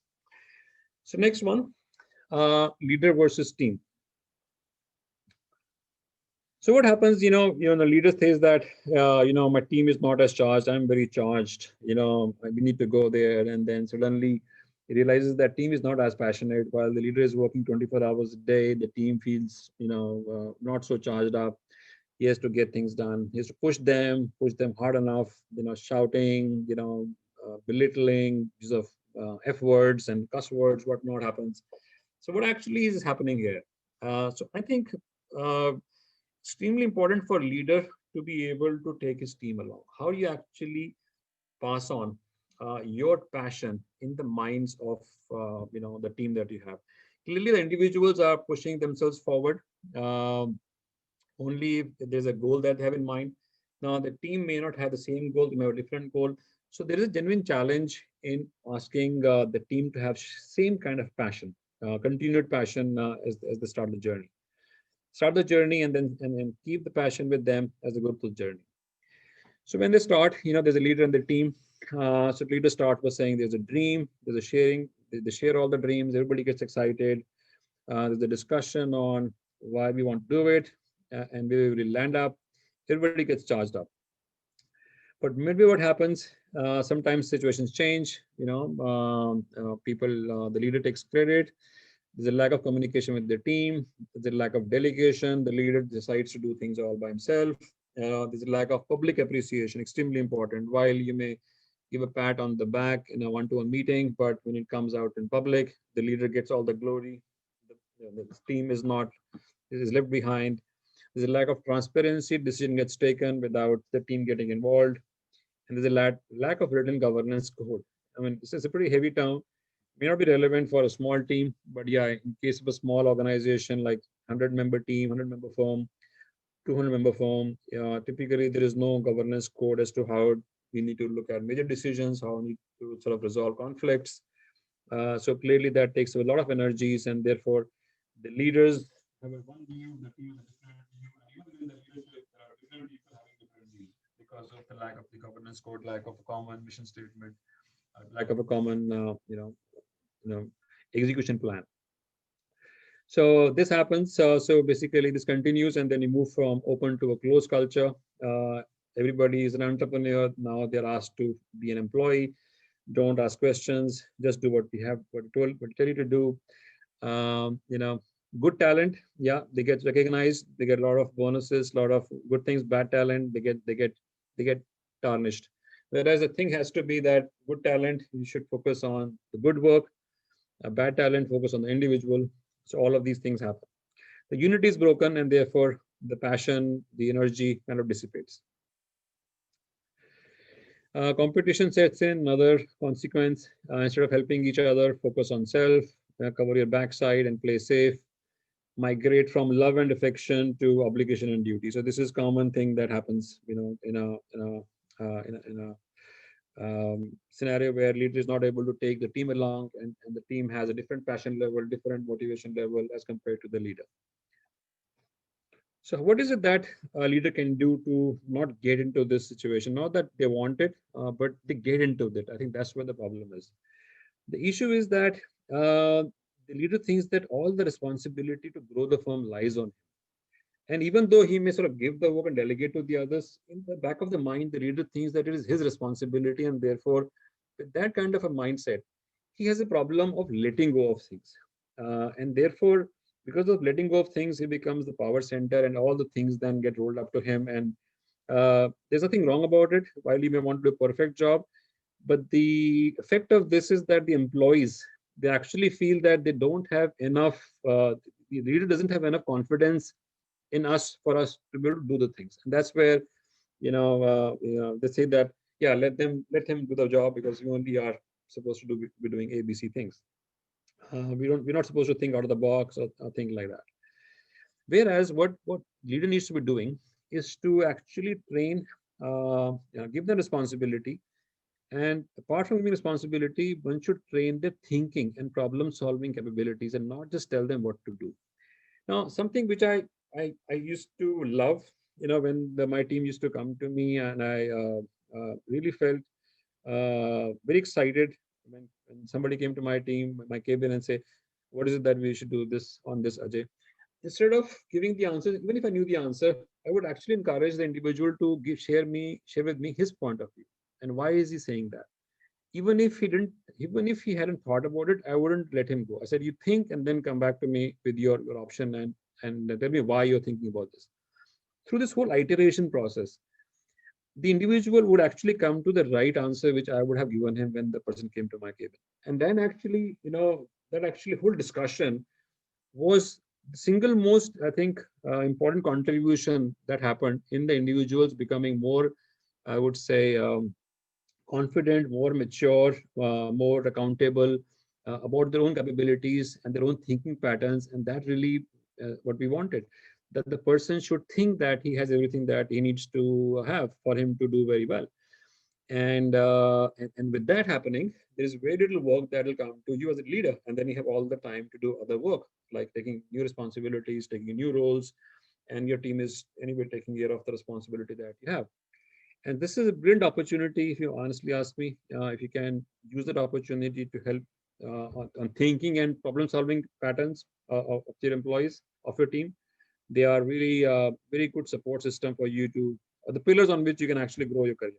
So next one, leader versus team. So what happens, the leader says that, my team is not as charged. I'm very charged. We need to go there, and then suddenly He realizes that team is not as passionate. While the leader is working 24 hours a day, the team feels, not so charged up. He has to get things done. He has to push them hard enough, shouting, belittling, use of F words and cuss words, whatnot happens. So what actually is happening here? So I think uh, extremely important for leader to be able to take his team along. How do you actually pass on your passion in the minds of the team that you have? Clearly, the individuals are pushing themselves forward. Um, Only if there's a goal that they have in mind. Now, the team may not have the same goal, they may have a different goal. So there is a genuine challenge in asking the team to have same kind of passion, continued passion as they start the journey. Start the journey and then keep the passion with them as they go through the journey. So when they start, there's a leader in the team. So leader start by saying there's a dream, there's a sharing, they share all the dreams, everybody gets excited. There's a discussion on why we want to do it and where we will land up. Everybody gets charged up. But maybe what happens, sometimes situations change, the leader takes credit. There's a lack of communication with the team. There's a lack of delegation. The leader decides to do things all by himself. There's a lack of public appreciation, extremely important. While you may give a pat on the back in a one-to-one meeting, but when it comes out in public, the leader gets all the glory. The team is left behind. There's a lack of transparency. Decision gets taken without the team getting involved, and there's a lack of written governance code. I mean, this is a pretty heavy term. May not be relevant for a small team, but yeah, in case of a small organization like 100-member team, 100-member firm, 200-member firm, typically there is no governance code as to how we need to look at major decisions, how we need to sort of resolve conflicts. So clearly that takes a lot of energies, and therefore the leaders have a one view, the team has a different view, and even within the leadership, there are different people having different views because of the lack of the governance code, lack of a common mission statement, lack of a common, execution plan. So this happens. So basically, this continues, and then you move from open to a closed culture. Uh, Everybody is an entrepreneur now. They're asked to be an employee. Don't ask questions. Just do what we tell you to do. Good talent, yeah, they get recognized. They get a lot of bonuses, a lot of good things. Bad talent, they get tarnished. Whereas the thing has to be that good talent, you should focus on the good work. A bad talent, focus on the individual. So all of these things happen. The unity is broken, and therefore the passion, the energy kind of dissipates. Competition sets in, another consequence. Instead of helping each other, focus on self, cover your backside and play safe, migrate from love and affection to obligation and duty. So this is common thing that happens, in a scenario where leader is not able to take the team along, and the team has a different passion level, different motivation level as compared to the leader. So what is it that a leader can do to not get into this situation? Not that they want it, but they get into it. I think that's where the problem is. The issue is that the leader thinks that all the responsibility to grow the firm lies on him. And even though he may sort of give the work and delegate to the others, in the back of the mind, the leader thinks that it is his responsibility. And therefore, with that kind of a mindset, he has a problem of letting go of things. And therefore, because of letting go of things, he becomes the power center, and all the things then get rolled up to him. And there's nothing wrong about it. While he may want to do a perfect job, but the effect of this is that the employees, they actually feel that they don't have enough. The leader doesn't have enough confidence in us for us to be able to do the things, and that's where they say that, yeah, let him do the job because we only are supposed to be doing ABC things. We're not supposed to think out of the box or think like that. Whereas what leader needs to be doing is to actually train, give them responsibility. And apart from giving responsibility, one should train their thinking and problem solving capabilities and not just tell them what to do. Now, something which I used to love, when my team used to come to me, and I really felt very excited when somebody came to my team, my cabin, and say, "What is it that we should do this on this, Ajay?" Instead of giving the answer, even if I knew the answer, I would actually encourage the individual to share with me his point of view, and why is he saying that. even if he hadn't thought about it, I wouldn't let him go. I said, you think and then come back to me with your option, and tell me why you're thinking about this. Through this whole iteration process, the individual would actually come to the right answer, which I would have given him when the person came to my cabin. And then actually, that actually whole discussion was the single most, I think, important contribution that happened in the individuals becoming more, I would say, confident, more mature, more accountable about their own capabilities and their own thinking patterns. And that really what we wanted. That the person should think that he has everything that he needs to have for him to do very well. And with that happening, there is very little work that will come to you as a leader, and then you have all the time to do other work, like taking new responsibilities, taking new roles, and your team is anyway taking care of the responsibility that you have. And this is a brilliant opportunity, if you honestly ask me, if you can use that opportunity to help on thinking and problem solving patterns of your employees, of your team. They are really very good support system for you to, the pillars on which you can actually grow your career.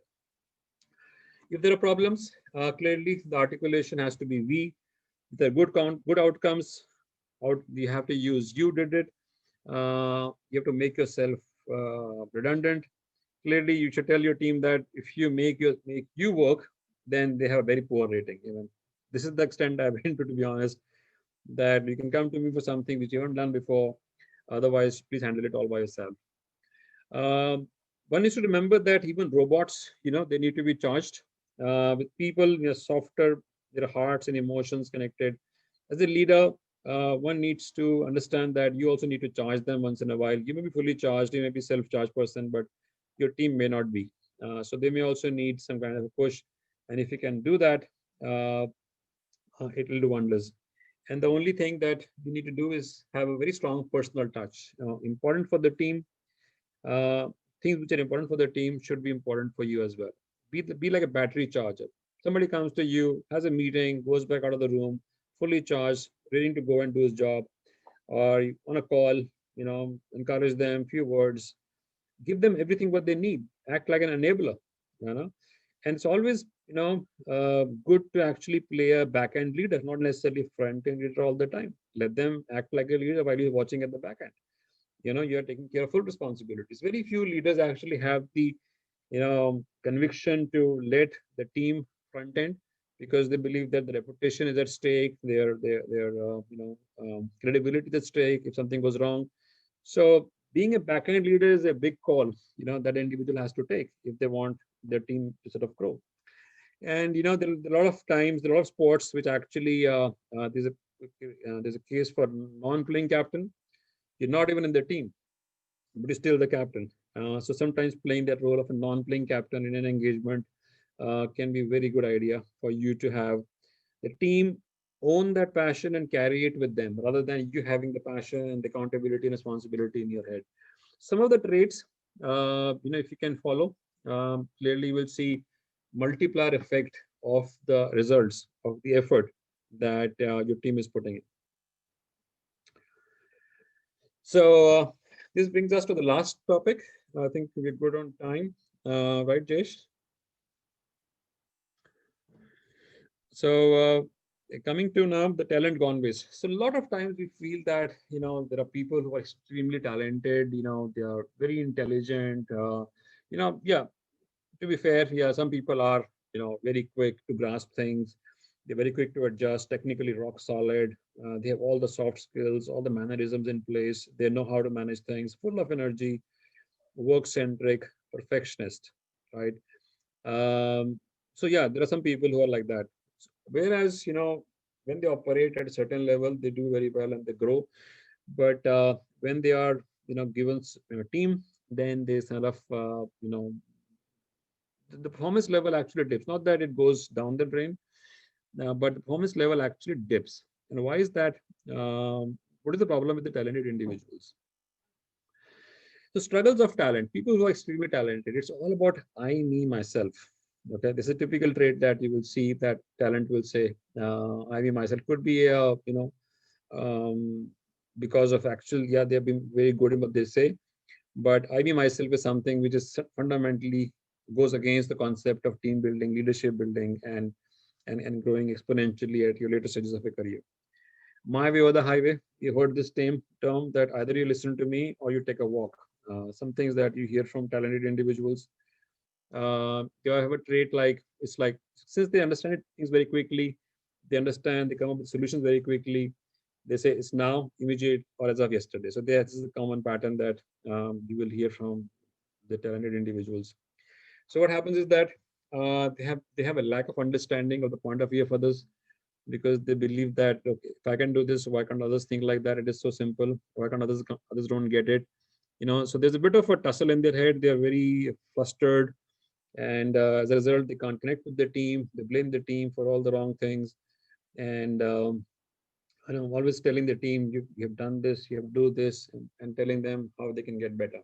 If there are problems, clearly the articulation has to be we. If there are good outcomes, you have to use you did it. You have to make yourself redundant. Clearly, you should tell your team that if you make you work, then they have a very poor rating. Even this is the extent I've been to be honest. That you can come to me for something which you haven't done before. Otherwise, please handle it all by yourself. Um, One needs to remember that even robots, they need to be charged. With people, softer, their hearts and emotions connected. As a leader, one needs to understand that you also need to charge them once in a while. You may be fully charged, you may be self-charged person, but your team may not be. So they may also need some kind of a push. And if you can do that, uh, it will do wonders. And the only thing that you need to do is have a very strong personal touch. Important for the team, uh, things which are important for the team should be important for you as well. Be like a battery charger. Somebody comes to you, has a meeting, goes back out of the room, fully charged, ready to go and do his job, or on a call, encourage them, few words, give them everything what they need, act like an enabler, you know. And it's always, good to actually play a back end leader, not necessarily front end leader all the time. Let them act like a leader while you're watching at the back end. You're taking care of full responsibilities. Very few leaders actually have the conviction to let the team front end, because they believe that the reputation is at stake, their credibility is at stake if something goes wrong. So being a back end leader is a big call, that individual has to take if they want their team to sort of grow. And there are a lot of times, there are a lot of sports which actually there's a case for non-playing captain. You're not even in the team, but you're still the captain. So sometimes playing that role of a non-playing captain in an engagement can be a very good idea for you to have the team own that passion and carry it with them, rather than you having the passion and the accountability and responsibility in your head. Some of the traits, if you can follow, clearly you will see multiplier effect of the results of the effort that your team is putting in. So this brings us to the last topic. I think we're good on time, right, Jesh? So coming to now the talent gone waste. So a lot of times we feel that there are people who are extremely talented. They are very intelligent. Yeah. To be fair, yeah, some people are very quick to grasp things. They're very quick to adjust, technically rock solid. They have all the soft skills, all the mannerisms in place. They know how to manage things, full of energy, work centric, perfectionist, right? So yeah, there are some people who are like that. Whereas when they operate at a certain level, they do very well and they grow. But when they are given a team, then they sort of the performance level actually dips. Not that it goes down the drain, but the performance level actually dips. And why is that? What is the problem with the talented individuals? The struggles of talent, people who are extremely talented, it's all about I, me, myself. Okay, this is a typical trait that you will see that talent will say, I, me, myself. Could be um, because of actual, yeah, they've been very good in what they say, but I, me, myself is something which is fundamentally goes against the concept of team building, leadership building, and and growing exponentially at your later stages of a career. My way or the highway, you heard this term that either you listen to me or you take a walk. Some things that you hear from talented individuals, they have a trait like, it's like, since they understand it, things very quickly, they understand, they come up with solutions very quickly. They say it's now, immediate, or as of yesterday. So this is a common pattern that you will hear from the talented individuals. So what happens is that they have a lack of understanding of the point of view of others, because they believe that, okay, if I can do this, why can't others think like that? It is so simple. Why can't others don't get it? So there's a bit of a tussle in their head. They are very flustered, and as a result, they can't connect with the team. They blame the team for all the wrong things, and I'm always telling the team, you have done this, you have to do this, and telling them how they can get better.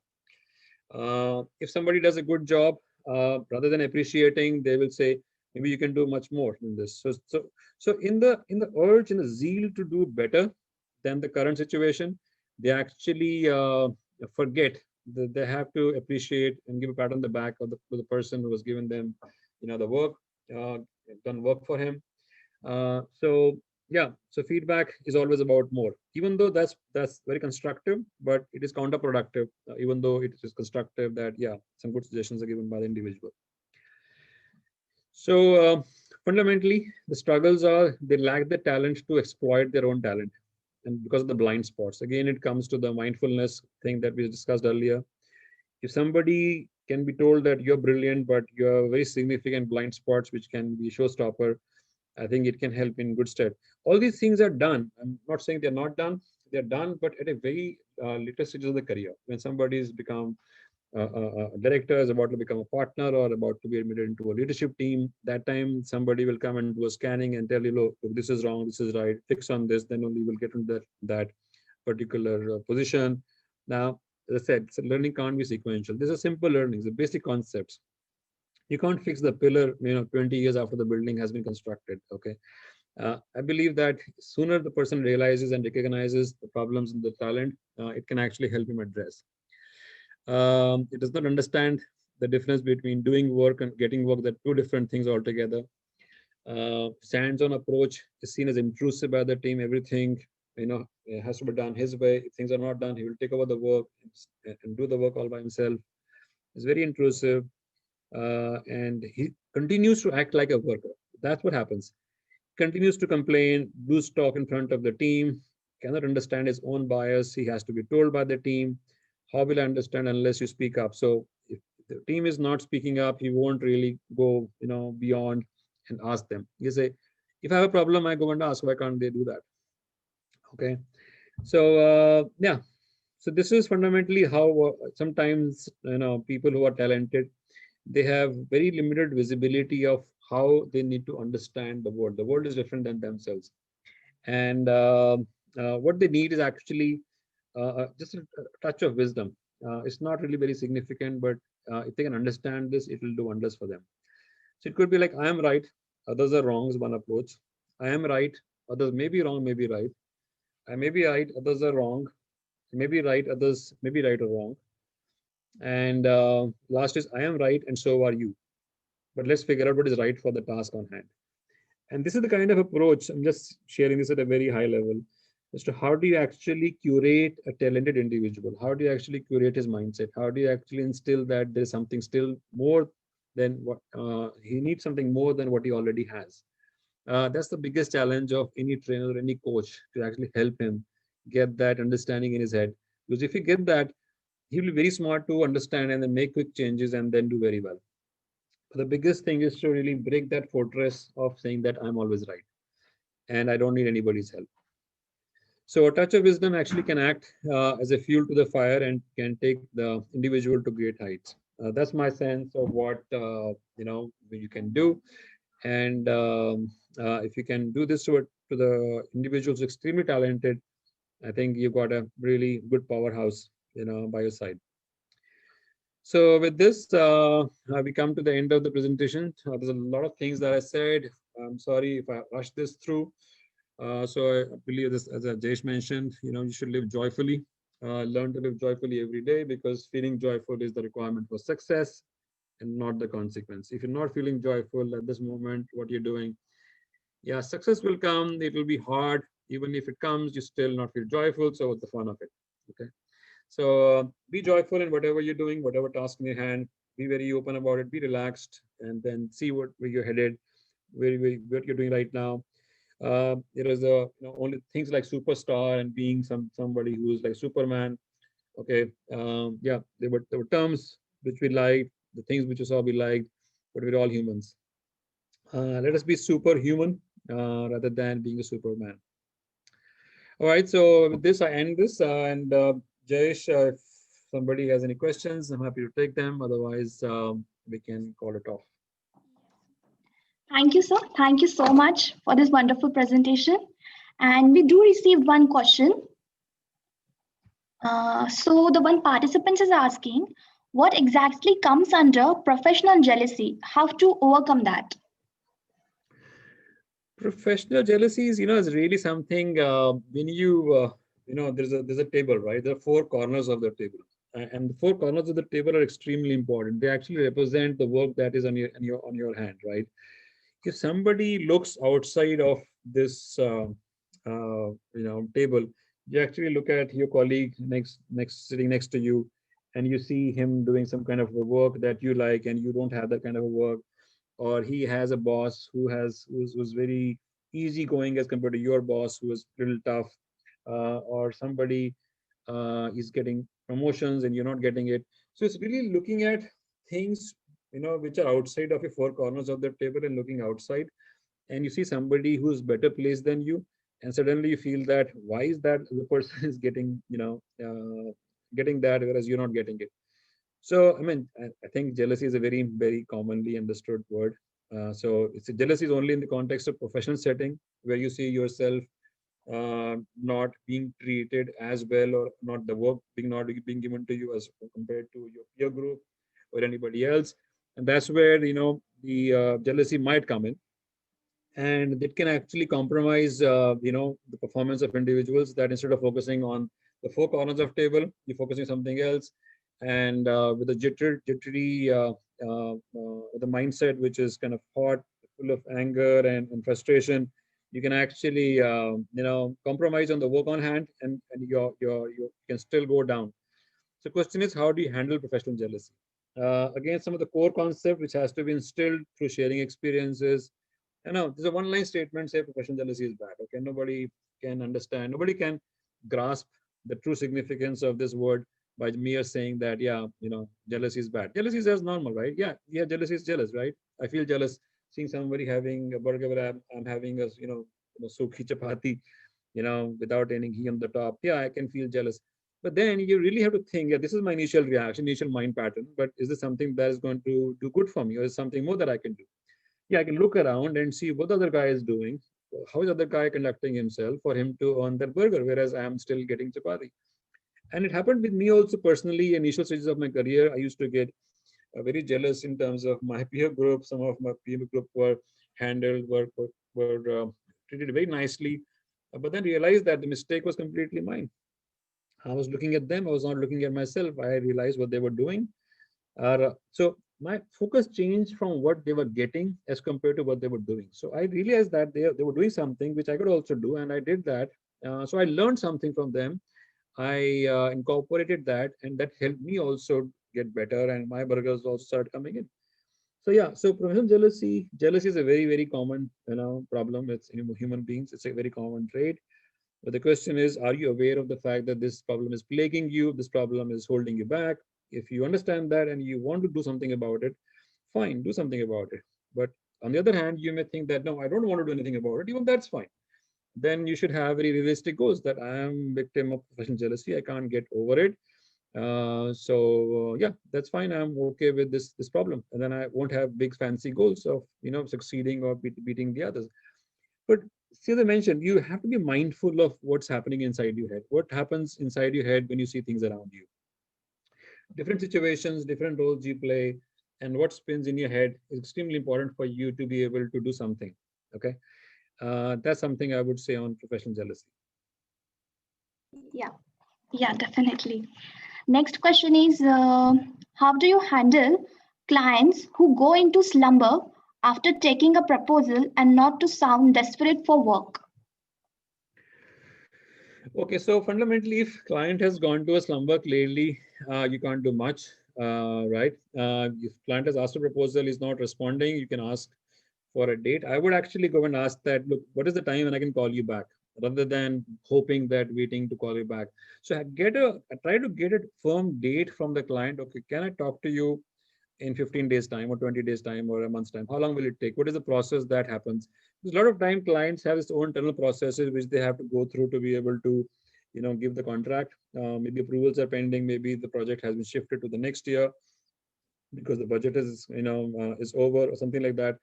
If somebody does a good job, rather than appreciating, they will say, maybe you can do much more than this. So in the urge and the zeal to do better than the current situation, they actually forget that they have to appreciate and give a pat on the back to the person who has given them, the work, uh, done work for him. So yeah, so feedback is always about more, even though that's very constructive, but it is counterproductive, even though it is constructive that, yeah, some good suggestions are given by the individual. So fundamentally, the struggles are they lack the talent to exploit their own talent, and because of the blind spots. Again, it comes to the mindfulness thing that we discussed earlier. If somebody can be told that you're brilliant, but you have very significant blind spots which can be showstopper, I think it can help in good stead. All these things are done. I'm not saying they're not done. They're done, but at a very later stage of the career, when somebody's become a director, is about to become a partner, or about to be admitted into a leadership team. That time, somebody will come and do a scanning and tell you, look, this is wrong, this is right, fix on this. Then only will get into that particular position. Now, as I said, so learning can't be sequential. These are simple learnings, the basic concepts. You can't fix the pillar 20 years after the building has been constructed. Okay. I believe that sooner the person realizes and recognizes the problems in the talent, it can actually help him address. It does not understand the difference between doing work and getting work. That two different things altogether. Hands-on approach is seen as intrusive by the team. Everything it has to be done his way. If things are not done, he will take over the work and do the work all by himself. It's very intrusive, and he continues to act like a worker. That's what happens. Continues to complain, lose talk in front of the team, cannot understand his own bias. He has to be told by the team. How will I understand unless you speak up? So if the team is not speaking up, he won't really go, beyond and ask them. You say, if I have a problem, I go and ask, why can't they do that? Okay. So yeah. So this is fundamentally how sometimes people who are talented, they have very limited visibility of how they need to understand the world. The world is different than themselves, and what they need is actually just a touch of wisdom. It's not really very significant, but if they can understand this, it will do wonders for them. So it could be like, I am right, others are wrong is one approach. I am right, others may be wrong, may be right. I may be right, others are wrong. May be right, others may be right or wrong. And last is, I am right, and so are you. But let's figure out what is right for the task on hand. And this is the kind of approach, I'm just sharing this at a very high level, as to how do you actually curate a talented individual? How do you actually curate his mindset? How do you actually instill that there's something still more than what he needs, something more than what he already has? That's the biggest challenge of any trainer or any coach, to actually help him get that understanding in his head. Because if you get that, he'll be very smart to understand and then make quick changes and then do very well. But the biggest thing is to really break that fortress of saying that I'm always right and I don't need anybody's help. So a touch of wisdom actually can act as a fuel to the fire and can take the individual to great heights. That's my sense of what you can do, and if you can do this to the individuals extremely talented, I think you've got a really good powerhouse, by your side. So with this, we come to the end of the presentation. There's a lot of things that I said. I'm sorry if I rushed this through. So I believe this, as Jayesh mentioned, you should live joyfully, learn to live joyfully every day, because feeling joyful is the requirement for success and not the consequence. If you're not feeling joyful at this moment, what you're doing, Yeah, success will come. It will be hard. Even if it comes, you still not feel joyful. So what's the fun of it? Okay. So be joyful in whatever you're doing, whatever task in your hand. Be very open about it. Be relaxed, and then see where you're headed, what you're doing right now. There is only things like superstar and being somebody who's like Superman. Okay, yeah, there were terms which we liked, the things which we saw we liked, but we're all humans. Let us be superhuman rather than being a Superman. All right, so with this, I end this. And Jayesh, if somebody has any questions, I'm happy to take them. Otherwise, we can call it off. Thank you, sir. Thank you so much for this wonderful presentation. And we do receive one question. So the one participant is asking, what exactly comes under professional jealousy? How to overcome that? Professional jealousies, is really something when there's a table, right? There are four corners of the table, and the four corners of the table are extremely important. They actually represent the work that is on your hand, right? If somebody looks outside of this table, you actually look at your colleague next sitting next to you, and you see him doing some kind of a work that you like, and you don't have that kind of a work, or he has a boss who's very easygoing as compared to your boss who is a little tough, or somebody is getting promotions and you're not getting it. So it's really looking at things which are outside of your four corners of the table and looking outside, and you see somebody who's better placed than you, and suddenly you feel that why is that the person is getting that whereas you're not getting it. So, I mean, I think jealousy is a very, very commonly understood word. So, jealousy is only in the context of professional setting where you see yourself not being treated as well, or not the work being given to you as compared to your peer group or anybody else, and that's where the jealousy might come in, and it can actually compromise the performance of individuals, that instead of focusing on the four corners of table, you're focusing on something else. And with a jittery the mindset which is kind of hot, full of anger and frustration, you can actually compromise on the work on hand, and you can still go down. So question is, how do you handle professional jealousy? Again, some of the core concept which has to be instilled through sharing experiences. There's a one-line statement say professional jealousy is bad. Okay, nobody can understand, nobody can grasp the true significance of this word by mere saying that, yeah, jealousy is bad. Jealousy is as normal, right? Yeah, jealousy is jealous, right? I feel jealous seeing somebody having a burger where I'm having a sukhi chapati, without any ghee on the top. Yeah, I can feel jealous. But then you really have to think, yeah, this is my initial reaction, initial mind pattern, but is this something that is going to do good for me, or is something more that I can do? Yeah, I can look around and see what the other guy is doing. How is the other guy conducting himself for him to earn that burger, whereas I am still getting chapati? And it happened with me also personally. Initial stages of my career, I used to get very jealous in terms of my peer group. Some of my peer group were handled, were treated very nicely, but then realized that the mistake was completely mine. I was looking at them. I was not looking at myself. I realized what they were doing. So my focus changed from what they were getting as compared to what they were doing. So I realized that they were doing something which I could also do, and I did that. So I learned something from them. I incorporated that, and that helped me also get better, and my burgers also started coming in. So yeah, so professional jealousy is a very, very common problem. It's in human beings. It's a very common trait. But the question is, are you aware of the fact that this problem is plaguing you? This problem is holding you back. If you understand that and you want to do something about it, fine, do something about it. But on the other hand, you may think that, no, I don't want to do anything about it. Even that's fine. Then you should have very realistic goals that I am victim of professional jealousy. I can't get over it. Yeah, that's fine. I'm okay with this problem, and then I won't have big fancy goals of succeeding or beating the others. But see, as I mentioned, you have to be mindful of what's happening inside your head. What happens inside your head when you see things around you? Different situations, different roles you play, and what spins in your head is extremely important for you to be able to do something. Okay, that's something I would say on professional jealousy. Yeah, yeah, definitely. Next question is, how do you handle clients who go into slumber after taking a proposal and not to sound desperate for work? Okay, so fundamentally, if client has gone to a slumber, clearly you can't do much, right? If client has asked a proposal, is not responding, you can ask for a date. I would actually go and ask that, look, what is the time and I can call you back, rather than hoping that waiting to call you back. So try to get a firm date from the client. Okay, can I talk to you in 15 days time or 20 days time or a month's time? How long will it take? What is the process that happens? There's a lot of time clients have its own internal processes which they have to go through to be able to, give the contract. Maybe approvals are pending, maybe the project has been shifted to the next year because the budget is over or something like that.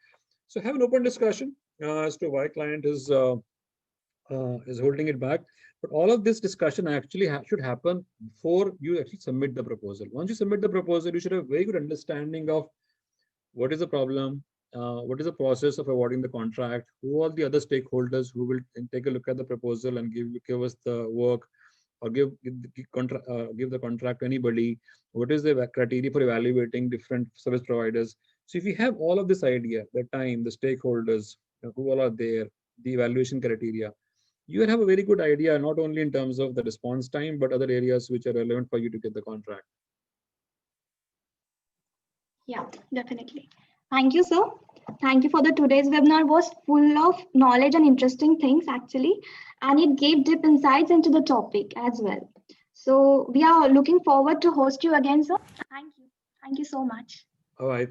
So have an open discussion as to why client is holding it back. But all of this discussion actually should happen before you actually submit the proposal. Once you submit the proposal, you should have a very good understanding of what is the problem, what is the process of awarding the contract, who are the other stakeholders who will take a look at the proposal and give us the work, or give the contract to anybody. What is the criteria for evaluating different service providers? So if you have all of this idea, the time, the stakeholders, who all are there, the evaluation criteria, you will have a very good idea, not only in terms of the response time, but other areas which are relevant for you to get the contract. Yeah, definitely. Thank you, sir. Thank you for the today's webinar was full of knowledge and interesting things actually, and it gave deep insights into the topic as well. So we are looking forward to host you again, sir. Thank you. Thank you so much. All right.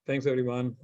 Thanks, everyone.